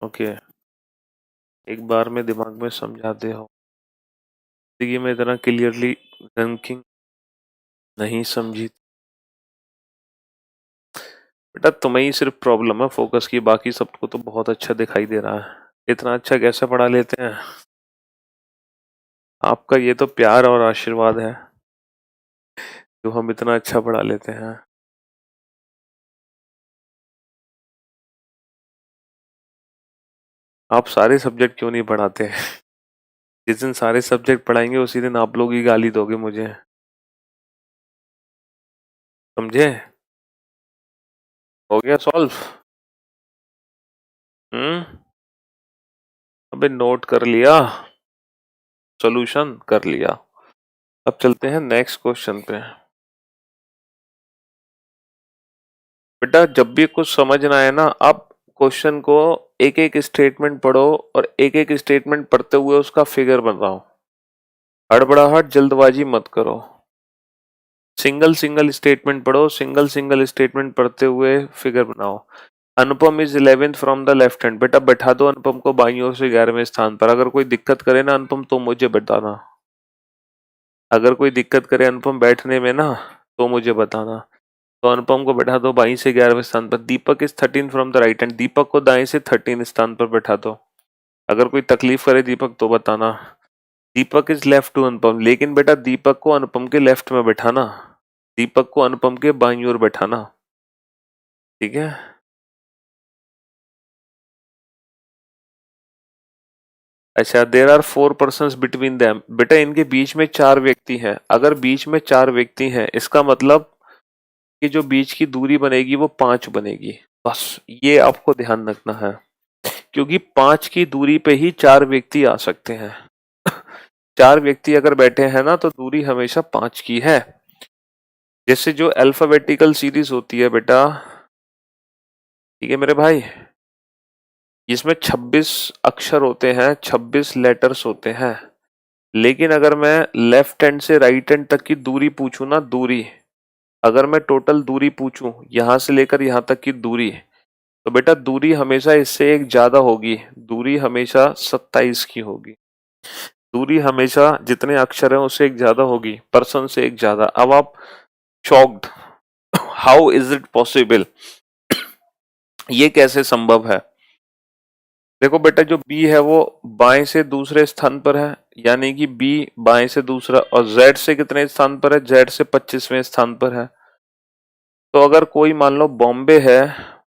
ओके एक बार में दिमाग में समझाते हो, जिंदगी में इतना क्लियरली रैंकिंग नहीं समझी बेटा, तुम्हें ही सिर्फ प्रॉब्लम है फोकस की, बाकी सबको तो बहुत अच्छा दिखाई दे रहा है। इतना अच्छा कैसे पढ़ा लेते हैं? आपका ये तो प्यार और आशीर्वाद है जो हम इतना अच्छा पढ़ा लेते हैं। आप सारे सब्जेक्ट क्यों नहीं पढ़ाते हैं? जिस दिन सारे सब्जेक्ट पढ़ाएंगे उसी दिन आप लोग ही गाली दोगे मुझे, समझे? हो गया सॉल्व? हम्म। अबे नोट कर लिया, सॉल्यूशन कर लिया। अब चलते हैं नेक्स्ट क्वेश्चन पे। बेटा जब भी कुछ समझ ना आए ना, आप क्वेश्चन को एक एक स्टेटमेंट पढ़ो और एक एक स्टेटमेंट पढ़ते हुए उसका फिगर बनाओ। हड़बड़ाहट जल्दबाजी मत करो। सिंगल सिंगल स्टेटमेंट पढ़ो, सिंगल सिंगल स्टेटमेंट पढ़ते हुए फिगर बनाओ। Anupam is 11th from the left hand. बेटा बैठा दो अनुपम को बाईं ओर से 11वें स्थान पर। अगर कोई दिक्कत करे ना अनुपम तो मुझे बताना। अगर कोई दिक्कत करे अनुपम बैठने में ना तो मुझे बताना। तो अनुपम को बैठा दो बाईं से 11वें स्थान पर। Deepak is 13 from the right hand. Deepak को दाएं से 13 स्थान पर बैठा दो। अगर कोई तकलीफ करे दीपक तो बताना। दीपक इज लेफ्ट टू अनुपम। लेकिन बेटा दीपक को अनुपम के लेफ्ट में बैठाना, दीपक को अनुपम के बाईं ओर बैठाना, ठीक है? अच्छा, there are 4 person between them. बेटा इनके बीच में 4 व्यक्ति हैं। अगर बीच में 4 व्यक्ति हैं इसका मतलब कि जो बीच की दूरी बनेगी वो 5 बनेगी। बस ये आपको ध्यान रखना है, क्योंकि 5 की दूरी पे ही 4 व्यक्ति आ सकते हैं। 4 व्यक्ति अगर बैठे हैं ना तो दूरी हमेशा 5 की है। जैसे जो अल्फाबेटिकल सीरीज होती है बेटा, ठीक है मेरे भाई, इसमें 26 अक्षर होते हैं, 26 लेटर्स होते हैं। लेकिन अगर मैं लेफ्ट हैंड से राइट हैंड तक की दूरी पूछूं ना, दूरी, अगर मैं टोटल दूरी पूछूं यहां से लेकर यहां तक की दूरी, तो बेटा दूरी हमेशा इससे एक ज्यादा होगी। दूरी हमेशा 27 की होगी। दूरी हमेशा जितने अक्षर हैं उससे एक ज्यादा होगी, पर्सन से एक ज्यादा। अब आप shocked, how is it possible? ये कैसे संभव है? देखो बेटा जो बी है वो बाएं से दूसरे स्थान पर है, यानी कि बी बाएं से दूसरा। और जेड से कितने स्थान पर है? जेड से 25वें स्थान पर है। तो अगर कोई मान लो बॉम्बे है,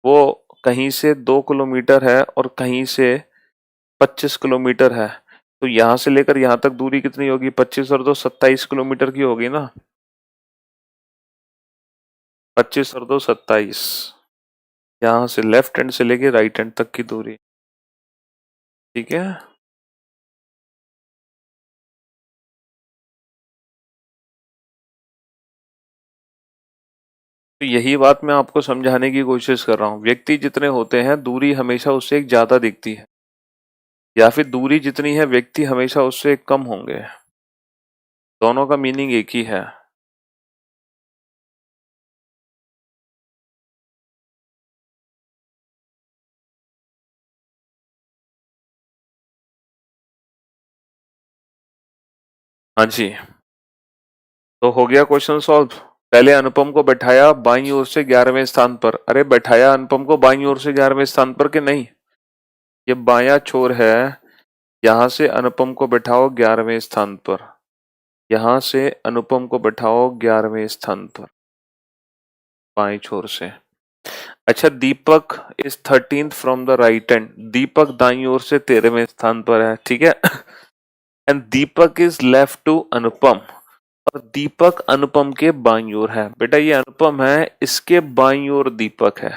वो कहीं से 2 किलोमीटर है और कहीं से 25 किलोमीटर है, तो यहां से लेकर यहां तक दूरी कितनी होगी? 25 और 2 27 किलोमीटर की होगी ना। 25 और 2 27। यहाँ से लेफ्ट हैंड से लेके राइट हैंड तक की दूरी, ठीक है? तो यही बात मैं आपको समझाने की कोशिश कर रहा हूँ। व्यक्ति जितने होते हैं दूरी हमेशा उससे एक ज्यादा दिखती है, या फिर दूरी जितनी है व्यक्ति हमेशा उससे एक कम होंगे। दोनों का मीनिंग एक ही है। हाँ जी, तो हो गया क्वेश्चन सॉल्व। पहले अनुपम को बैठाया बाईं ओर से 11वें स्थान पर। अरे बैठाया अनुपम को बाईं ओर से 11वें स्थान पर कि नहीं? ये बायां छोर है, यहां से अनुपम को बैठाओ 11वें स्थान पर। यहां से अनुपम को बैठाओ 11वें स्थान पर बाएं छोर से। अच्छा, Deepak is 13th from the right hand. Deepak दाईं ओर से 13वें स्थान पर है, ठीक है? And Deepak is left to Anupam. और दीपक अनुपम के बाईं ओर है। बेटा ये अनुपम है, इसके बाईं ओर दीपक है।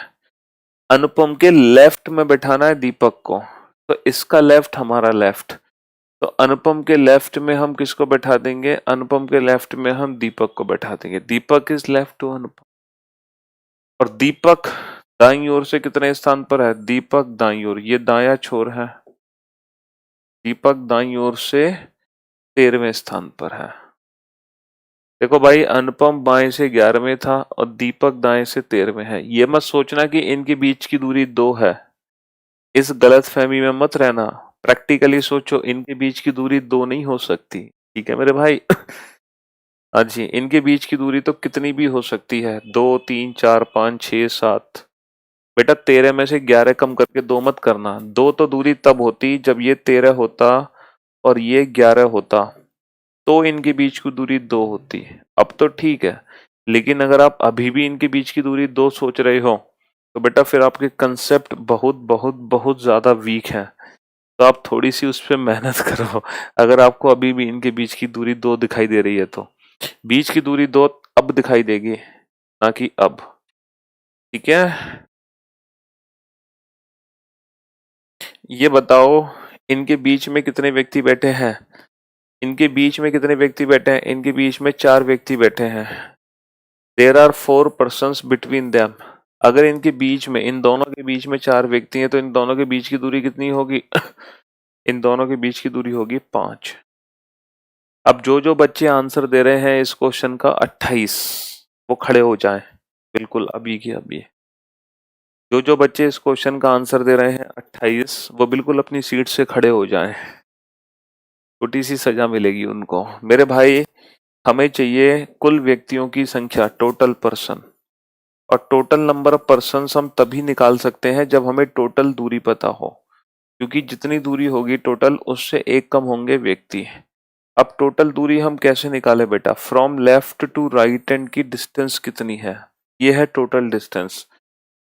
अनुपम के लेफ्ट में बैठाना है दीपक को, तो इसका लेफ्ट हमारा लेफ्ट। तो अनुपम के लेफ्ट में हम किसको बैठा देंगे? अनुपम के लेफ्ट में हम दीपक को बैठा देंगे। दीपक इज लेफ्ट टू अनुपम। और दीपक दाईं ओर से कितने स्थान पर है? दीपक दाईं ओर, ये दाया छोर है। दीपक दाईं ओर से 13वें स्थान पर है। देखो भाई अनुपम बाएं से 11वें था और दीपक दाएं से 13वें है। ये मत सोचना कि इनके बीच की दूरी 2 है। इस गलत फहमी में मत रहना। प्रैक्टिकली सोचो, इनके बीच की दूरी 2 नहीं हो सकती, ठीक है मेरे भाई? हाँ जी, इनके बीच की दूरी तो कितनी भी हो सकती है, 2, 3, 4, 5, 6, 7। बेटा 13 में से 11 कम करके 2 मत करना। 2 तो दूरी तब होती जब ये 13 होता और ये 11 होता, तो इनके बीच की दूरी 2 होती। अब तो ठीक है, लेकिन अगर आप अभी भी इनके बीच की दूरी 2 सोच रहे हो, तो बेटा फिर आपके कंसेप्ट बहुत बहुत बहुत ज्यादा वीक हैं। तो आप थोड़ी सी उस पर मेहनत करो। अगर आपको अभी भी इनके बीच की दूरी 2 दिखाई दे रही है, तो बीच की दूरी 2 अब दिखाई देगी, ना कि अब। ठीक है, ये बताओ इनके बीच में कितने व्यक्ति बैठे हैं? इनके बीच में कितने व्यक्ति बैठे हैं? इनके बीच में 4 व्यक्ति बैठे हैं। There are 4 persons between them. अगर इनके बीच में, इन दोनों के बीच में 4 व्यक्ति हैं, तो इन दोनों के बीच की दूरी कितनी होगी? इन दोनों के बीच की दूरी होगी 5। अब जो जो बच्चे आंसर दे रहे हैं इस क्वेश्चन का 28, वो खड़े हो जाएं, बिल्कुल अभी की अभी। जो जो बच्चे इस क्वेश्चन का आंसर दे रहे हैं 28, वो बिल्कुल अपनी सीट से खड़े हो जाएं। छोटी सी सजा मिलेगी उनको। मेरे भाई, हमें चाहिए कुल व्यक्तियों की संख्या, टोटल पर्सन। और टोटल नंबर ऑफ पर्सन हम तभी निकाल सकते हैं जब हमें टोटल दूरी पता हो, क्योंकि जितनी दूरी होगी टोटल, उससे एक कम होंगे व्यक्ति। अब टोटल दूरी हम कैसे निकाले बेटा? From left to right hand की डिस्टेंस कितनी है, ये है टोटल डिस्टेंस।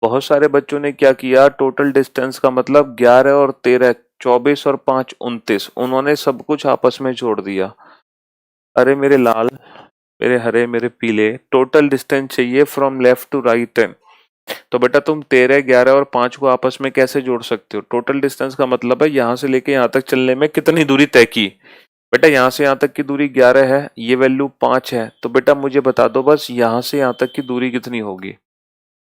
बहुत सारे बच्चों ने क्या किया, टोटल डिस्टेंस का मतलब 11 और 13, 24 और 5, 29, उन्होंने सब कुछ आपस में जोड़ दिया। अरे मेरे लाल, मेरे हरे, मेरे पीले, टोटल डिस्टेंस चाहिए from left to right hand. तो बेटा तुम 13, 11 और 5 को आपस में कैसे जोड़ सकते हो? टोटल डिस्टेंस का मतलब है यहाँ से लेके यहाँ तक चलने में कितनी दूरी तय की। बेटा यहाँ से यहाँ तक की दूरी 11 है, ये वैल्यू 5 है, तो बेटा मुझे बता दो बस यहाँ से यहाँ तक की दूरी कितनी होगी।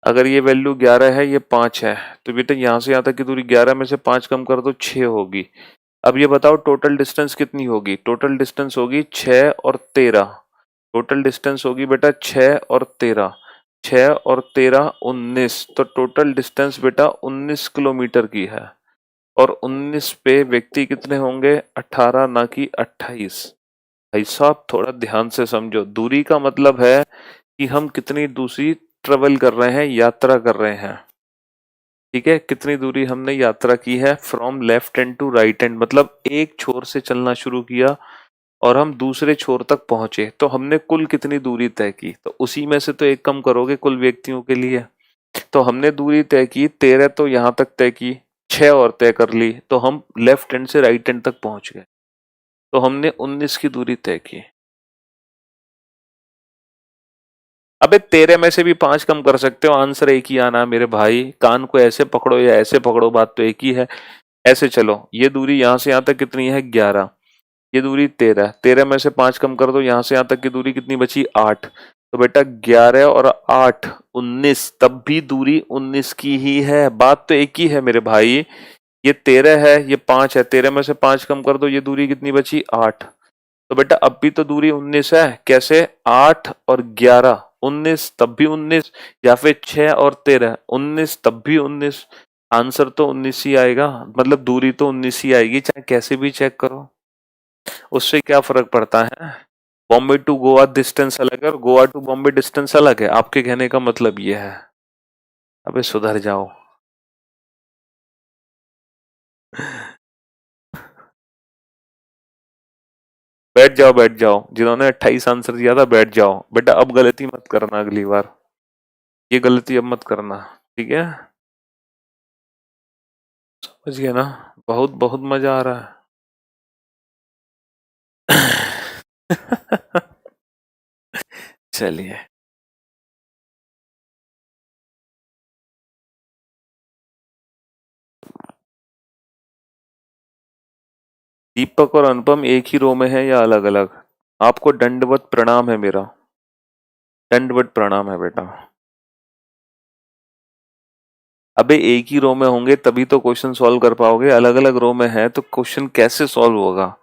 अगर ये वैल्यू 11 है, ये 5 है, तो बेटा यहाँ से यहाँ तक की दूरी 11 में से 5 कम कर दो, 6 होगी। अब ये बताओ टोटल डिस्टेंस कितनी होगी? टोटल डिस्टेंस होगी 6 और 13। टोटल डिस्टेंस होगी बेटा 6 और 13। 6 और 13 19, तो टोटल डिस्टेंस बेटा 19 किलोमीटर की है। और 19 पे व्यक्ति कितने होंगे? 18, ना कि 28। भाई साहब थोड़ा ध्यान से समझो, दूरी का मतलब है कि हम कितनी दूरी ट्रेवल कर रहे हैं, यात्रा कर रहे हैं। ठीक है, कितनी दूरी हमने यात्रा की है from left hand to right hand, मतलब एक छोर से चलना शुरू किया और हम दूसरे छोर तक पहुंचे, तो हमने कुल कितनी दूरी तय की, तो उसी में से तो एक कम करोगे कुल व्यक्तियों के लिए। तो हमने दूरी तय की 13, तो यहाँ तक तय की, 6 और तय कर ली, तो हम लेफ्ट हैंड से राइट हैंड तक पहुंच गए, तो हमने 19 की दूरी तय की। अबे 13 में से भी 5 कम कर सकते हो, आंसर एक ही आना है मेरे भाई। कान को ऐसे पकड़ो या ऐसे पकड़ो, बात तो एक ही है। ऐसे चलो, ये दूरी यहाँ से यहाँ तक कितनी है? 11। ये दूरी 13, 13 में से 5 कम कर दो, यहाँ से यहाँ तक की दूरी कितनी बची? 8। तो बेटा 11 और 8 19, तब भी दूरी 19 की ही है, बात तो एक ही है मेरे भाई। ये 13 है, ये 5 है, 13 में से 5 कम कर दो, ये दूरी कितनी बची? 8। तो बेटा अब भी तो दूरी 19 है, कैसे? 8 और 11 19, तब भी 19, या फिर 6 और 13 19, तब भी 19। आंसर तो 19 ही आएगा, मतलब दूरी तो 19 ही आएगी, चाहे कैसे भी चेक करो। उससे क्या फर्क पड़ता है? बॉम्बे टू गोवा डिस्टेंस अलग है और गोवा टू बॉम्बे डिस्टेंस अलग है, आपके कहने का मतलब ये है। अबे सुधर जाओ। बैठ जाओ, बैठ जाओ, जिन्होंने 28 आंसर दिया था बैठ जाओ बेटा, अब गलती मत करना अगली बार, ये गलती अब मत करना। ठीक है, समझ गए ना? बहुत बहुत मजा आ रहा है। चलिए, दीपक और अनुपम एक ही रो में है या अलग अलग? आपको दंडवत प्रणाम है मेरा, दंडवत प्रणाम है बेटा। अबे एक ही रो में होंगे तभी तो क्वेश्चन सॉल्व कर पाओगे, अलग अलग रो में है तो क्वेश्चन कैसे सॉल्व होगा?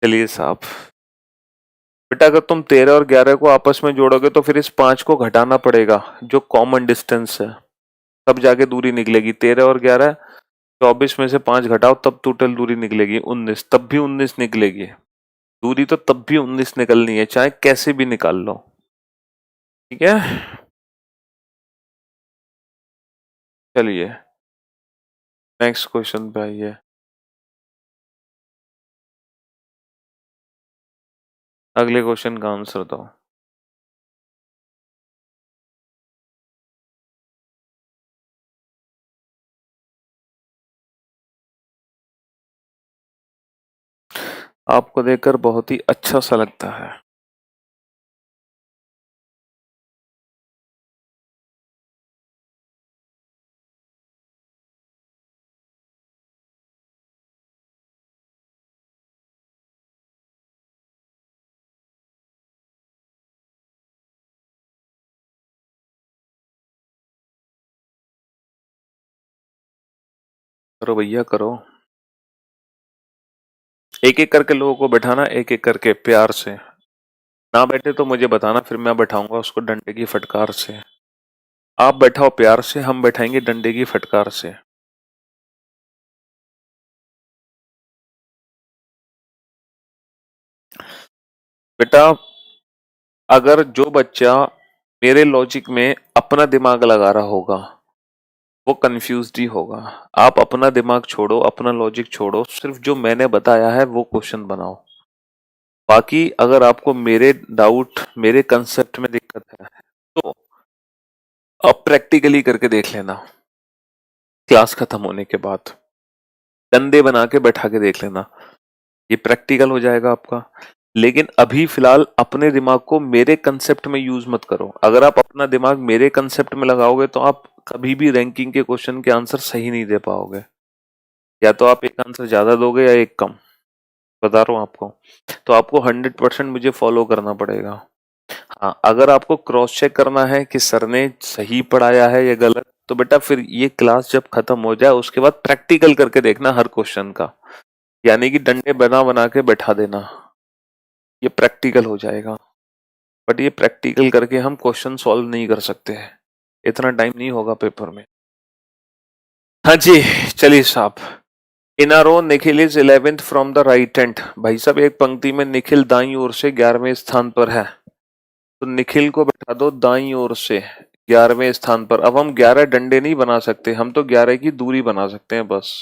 चलिए साहब। बेटा अगर तुम 13 और 11 को आपस में जोड़ोगे तो फिर इस 5 को घटाना पड़ेगा जो कॉमन डिस्टेंस है, तब जाके दूरी निकलेगी। 13 और 11, 24 में से 5 घटाओ तब टोटल दूरी निकलेगी 19, तब भी 19 निकलेगी। दूरी तो तब भी 19 निकलनी है, चाहे कैसे भी निकाल लो। ठीक है, चलिए नेक्स्ट क्वेश्चन पे आइए। अगले क्वेश्चन का आंसर दो। आपको देखकर बहुत ही अच्छा सा लगता है। करो भैया करो, एक एक करके लोगों को बैठाना, एक एक करके प्यार से। ना बैठे तो मुझे बताना, फिर मैं बैठाऊंगा उसको डंडे की फटकार से। आप बैठाओ प्यार से, हम बैठाएंगे डंडे की फटकार से। बेटा अगर जो बच्चा मेरे लॉजिक में अपना दिमाग लगा रहा होगा वो कंफ्यूज्ड ही होगा। आप अपना दिमाग छोड़ो, अपना लॉजिक छोड़ो, सिर्फ जो मैंने बताया है वो क्वेश्चन बनाओ। बाकी अगर आपको मेरे डाउट, मेरे कंसेप्ट में दिक्कत है तो आप प्रैक्टिकली करके देख लेना, क्लास खत्म होने के बाद डंडे बना के बैठा के देख लेना, ये प्रैक्टिकल हो जाएगा आपका। लेकिन अभी फिलहाल अपने दिमाग को मेरे कंसेप्ट में यूज मत करो। अगर आप अपना दिमाग मेरे कंसेप्ट में लगाओगे तो आप कभी भी रैंकिंग के क्वेश्चन के आंसर सही नहीं दे पाओगे। या तो आप एक आंसर ज्यादा दोगे या एक कम, बता रहा हूँ आपको। तो आपको 100% मुझे फॉलो करना पड़ेगा। हाँ, अगर आपको क्रॉस चेक करना है कि सर ने सही पढ़ाया है या गलत, तो बेटा फिर ये क्लास जब खत्म हो जाए उसके बाद प्रैक्टिकल करके देखना हर क्वेश्चन का, यानी कि डंडे बना बना के बैठा देना, ये प्रैक्टिकल हो जाएगा। बट ये प्रैक्टिकल करके हम क्वेश्चन सॉल्व नहीं कर सकते हैं, इतना टाइम नहीं होगा पेपर में। हाँ जी, चलिए साहब। In a row Nikhil is 11th from the right hand. भाई साहब एक पंक्ति में निखिल दाईं ओर से 11वें स्थान पर है, तो निखिल को बैठा दो दाईं ओर से 11वें स्थान पर। अब हम 11 डंडे नहीं बना सकते, हम तो 11 की दूरी बना सकते हैं बस।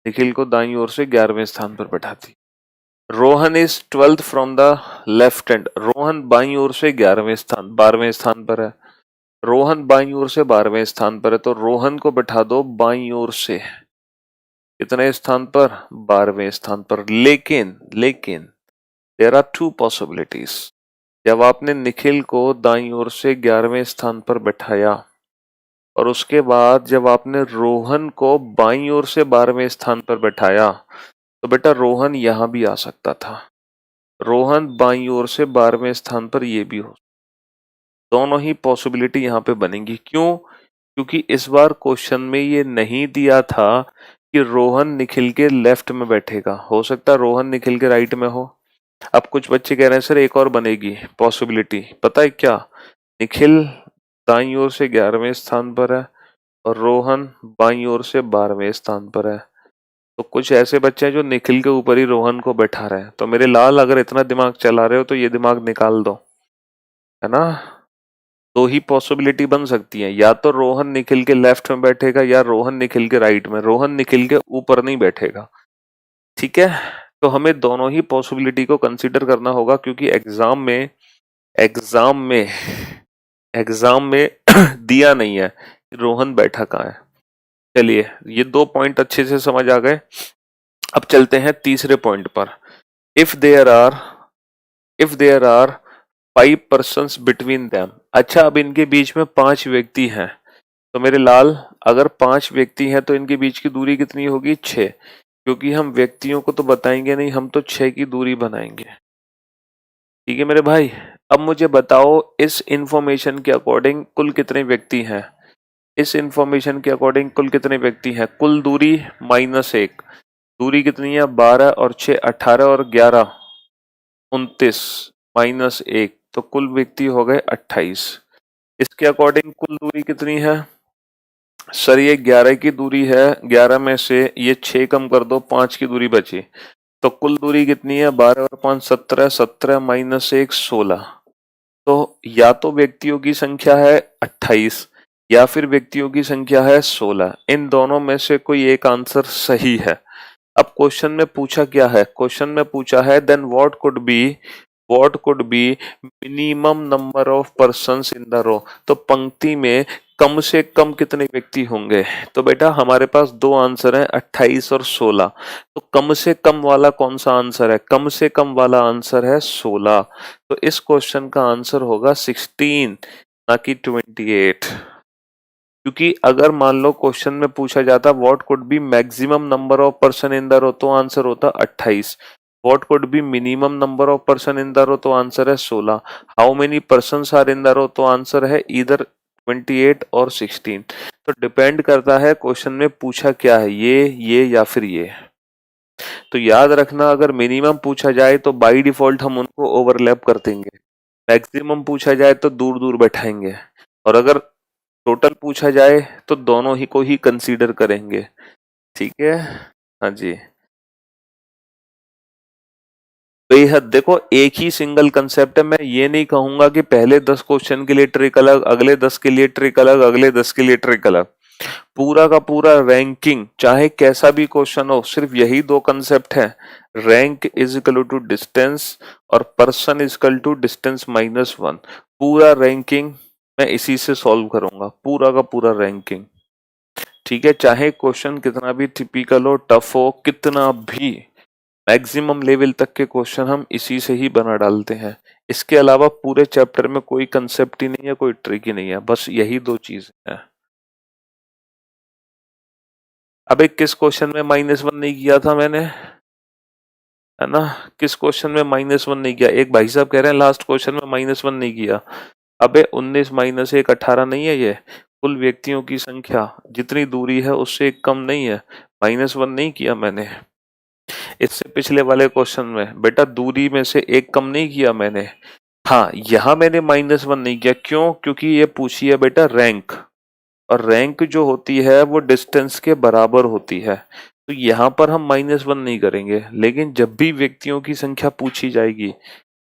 निखिल को दाईं ओर से 11वें स्थान पर बैठा दी। Rohan is 12th from the left hand. Rohan बाईं ओर से 12वें स्थान पर है। रोहन बाईं ओर से 12वें स्थान पर है, तो रोहन को बैठा दो बाईं ओर से कितने स्थान पर, 12वें स्थान पर। लेकिन लेकिन देयर आर टू पॉसिबिलिटीज। जब आपने निखिल को दाईं ओर से 11वें स्थान पर बैठाया और उसके बाद जब आपने रोहन को बाईं ओर से 12वें स्थान पर बैठाया, तो बेटा रोहन यहां भी आ सकता था। रोहन बाईं ओर से 12वें स्थान पर ये भी हो, दोनों ही पॉसिबिलिटी यहाँ पे बनेंगी। क्यों? क्योंकि इस बार क्वेश्चन में ये नहीं दिया था कि रोहन निखिल के लेफ्ट में बैठेगा, हो सकता है रोहन निखिल के राइट में हो। अब कुछ बच्चे कह रहे हैं सर एक और बनेगी पॉसिबिलिटी, पता है क्या? निखिल दाईं ओर से 11वें स्थान पर है और रोहन बाईं ओर से 12वें स्थान पर है। तो कुछ ऐसे बच्चे हैं जो निखिल के ऊपर ही रोहन को बैठा रहे हैं। तो मेरे लाल अगर इतना दिमाग चला रहे हो तो ये दिमाग निकाल दो, है ना। दो ही पॉसिबिलिटी बन सकती है, या तो रोहन निखिल के लेफ्ट में बैठेगा या रोहन निखिल के राइट में। रोहन निखिल के ऊपर नहीं बैठेगा, ठीक है। तो हमें दोनों ही पॉसिबिलिटी को कंसीडर करना होगा, क्योंकि एग्जाम में एग्जाम में दिया नहीं है कि रोहन बैठा कहाँ है। चलिए ये दो पॉइंट अच्छे से समझ आ गए। अब चलते हैं तीसरे पॉइंट पर। If there are 5 persons between them. अच्छा, अब इनके बीच में 5 व्यक्ति हैं, तो मेरे लाल अगर 5 व्यक्ति हैं तो इनके बीच की दूरी कितनी होगी? 6। क्योंकि हम व्यक्तियों को तो बताएंगे नहीं, हम तो 6 की दूरी बनाएंगे। ठीक है मेरे भाई। अब मुझे बताओ इस इंफॉर्मेशन के अकॉर्डिंग कुल कितने व्यक्ति हैं? इस इंफॉर्मेशन के अकॉर्डिंग कुल कितने व्यक्ति हैं? कुल दूरी -1। दूरी कितनी है? 12 और 6 18 और 11 29। -1 तो कुल व्यक्ति हो गए 28। इसके अकॉर्डिंग कुल दूरी कितनी है सर? ये 11 की दूरी है, 11 में से ये 6 कम कर दो, 5 की दूरी बची, तो कुल दूरी कितनी है? 12 और 5 17, 17 -1 16। तो या तो व्यक्तियों की संख्या है 28 या फिर व्यक्तियों की संख्या है 16। इन दोनों में से कोई एक आंसर सही है। अब क्वेश्चन में पूछा क्या है? क्वेश्चन में पूछा है then what could be minimum number of persons in the row. तो पंक्ति में कम से कम कितने व्यक्ति होंगे? तो बेटा हमारे पास दो आंसर हैं, 28 और 16। तो कम से कम वाला कौन सा आंसर है? कम से कम वाला आंसर है 16। तो इस क्वेश्चन का आंसर होगा 16 ना कि 28। क्योंकि अगर मान लो क्वेश्चन में पूछा जाता what could be maximum number of person in the row, तो आंसर होता 28। What could be minimum number of person in the row, तो आंसर है 16। How many persons are in the row, तो आंसर है इधर 28 और 16। तो डिपेंड करता है क्वेश्चन में पूछा क्या है, ये या फिर ये। तो याद रखना, अगर मिनिमम पूछा जाए तो बाय डिफॉल्ट हम उनको ओवरलैप कर देंगे, मैक्सिमम पूछा जाए तो दूर दूर बैठाएंगे, और अगर टोटल पूछा जाए तो दोनों ही को ही कंसीडर करेंगे। ठीक है, हाँ जी। बेहद देखो, एक ही सिंगल कंसेप्ट है। मैं ये नहीं कहूंगा कि पहले 10 क्वेश्चन के लिए ट्रिक अलग, अगले 10 के लिए ट्रिक अलग, अगले 10 के लिए ट्रिक अलग। पूरा का पूरा रैंकिंग, चाहे कैसा भी क्वेश्चन हो, सिर्फ यही दो कंसेप्ट है। Rank is equal to distance और person is equal to distance -1। पूरा रैंकिंग मैं इसी से सॉल्व करूंगा, पूरा का पूरा रैंकिंग। ठीक है, चाहे क्वेश्चन कितना भी टिपिकल हो, टफ हो, कितना भी, मैक्सिमम लेवल तक के क्वेश्चन हम इसी से ही बना डालते हैं। इसके अलावा पूरे चैप्टर में कोई कंसेप्ट ही नहीं है, कोई ट्रिक ही नहीं है, बस यही दो चीज है। अबे किस क्वेश्चन में -1 नहीं किया था मैंने, है ना? किस क्वेश्चन में -1 नहीं किया? एक भाई साहब कह रहे हैं लास्ट क्वेश्चन में -1 नहीं किया। अबे 19 - 1 18 नहीं है? ये कुल व्यक्तियों की संख्या जितनी दूरी है उससे एक कम नहीं है, -1 नहीं किया मैंने। इससे पिछले वाले क्वेश्चन में बेटा दूरी में से एक कम नहीं किया मैंने। हाँ, यहाँ मैंने -1 नहीं किया, क्यों? क्योंकि ये पूछी है बेटा रैंक, और रैंक जो होती है वो डिस्टेंस के बराबर होती है। तो यहाँ पर हम -1 नहीं करेंगे, लेकिन जब भी व्यक्तियों की संख्या पूछी जाएगी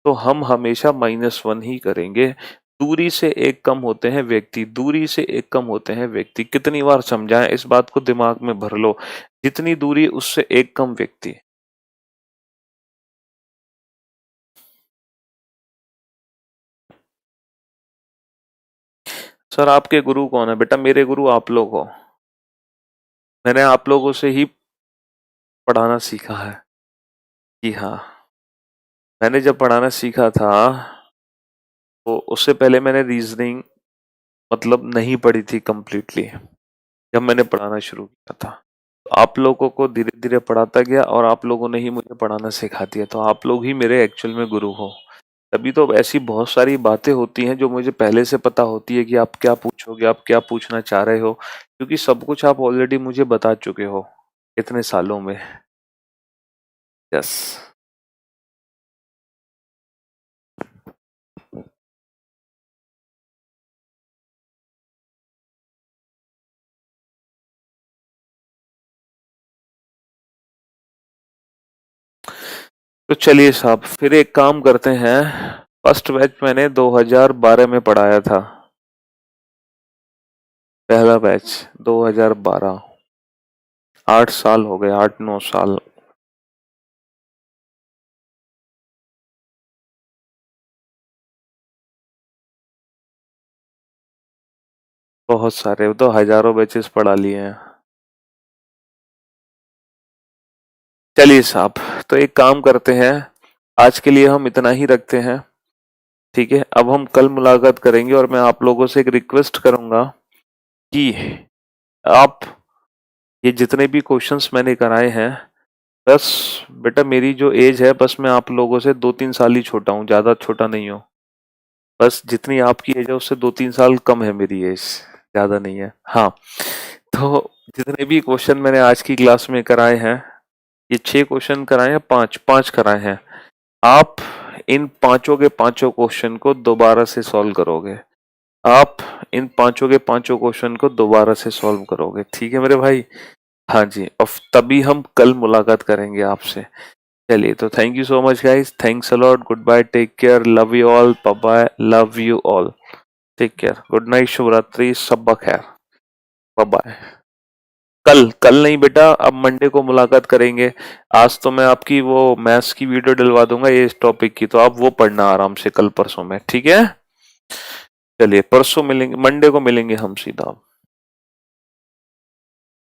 तो हम हमेशा -1 ही करेंगे। दूरी से एक कम होते हैं व्यक्ति, दूरी से एक कम होते हैं व्यक्ति। कितनी बार समझाएं, इस बात को दिमाग में भर लो। जितनी दूरी उससे एक कम व्यक्ति। सर आपके गुरु कौन है? बेटा मेरे गुरु आप लोग हो। मैंने आप लोगों से ही पढ़ाना सीखा है। जी हाँ, मैंने जब पढ़ाना सीखा था तो उससे पहले मैंने रीजनिंग मतलब नहीं पढ़ी थी कंप्लीटली, जब मैंने पढ़ाना शुरू किया था। तो आप लोगों को धीरे धीरे पढ़ाता गया और आप लोगों ने ही मुझे पढ़ाना सिखा दिया। तो आप लोग ही मेरे एक्चुअल में गुरु हो। तभी तो ऐसी बहुत सारी बातें होती हैं जो मुझे पहले से पता होती है कि आप क्या पूछोगे, आप क्या पूछना चाह रहे हो, क्योंकि सब कुछ आप ऑलरेडी मुझे बता चुके हो इतने सालों में। यस। तो चलिए साहब, फिर एक काम करते हैं। फर्स्ट बैच मैंने 2012 में पढ़ाया था, पहला बैच 2012। 8 साल हो गए, 8 9 साल। बहुत सारे, तो हजारों बैचेस पढ़ा लिए हैं। चलिए साहब, तो एक काम करते हैं, आज के लिए हम इतना ही रखते हैं। ठीक है, अब हम कल मुलाकात करेंगे और मैं आप लोगों से एक रिक्वेस्ट करूंगा कि आप ये जितने भी क्वेश्चंस मैंने कराए हैं, बस बेटा मेरी जो एज है, बस मैं आप लोगों से 2 3 साल ही छोटा हूँ, ज्यादा छोटा नहीं हूँ। बस जितनी आपकी एज है उससे 2 3 साल कम है मेरी एज, ज्यादा नहीं है। हाँ, तो जितने भी क्वेश्चन मैंने आज की क्लास में कराए हैं, ये 6 क्वेश्चन कराए हैं, 5 5 कराए हैं। आप इन पांचों के पांचों क्वेश्चन को दोबारा से सॉल्व करोगे। आप इन पांचों के पांचों क्वेश्चन को दोबारा से सॉल्व करोगे, ठीक है मेरे भाई। हाँ जी, अब तभी हम कल मुलाकात करेंगे आपसे। चलिए, तो thank you so much guys, thanks a lot, goodbye, take care, love you all, bye bye, love you all, take care, good night, शुभ रात्रि, सब खैर, बाय बाय। कल कल नहीं बेटा, अब मंडे को मुलाकात करेंगे। आज तो मैं आपकी वो मैथ्स की वीडियो डलवा दूंगा ये इस टॉपिक की, तो आप वो पढ़ना आराम से कल परसों में, ठीक है। चलिए परसों मिलेंगे, मंडे को मिलेंगे हम सीधा।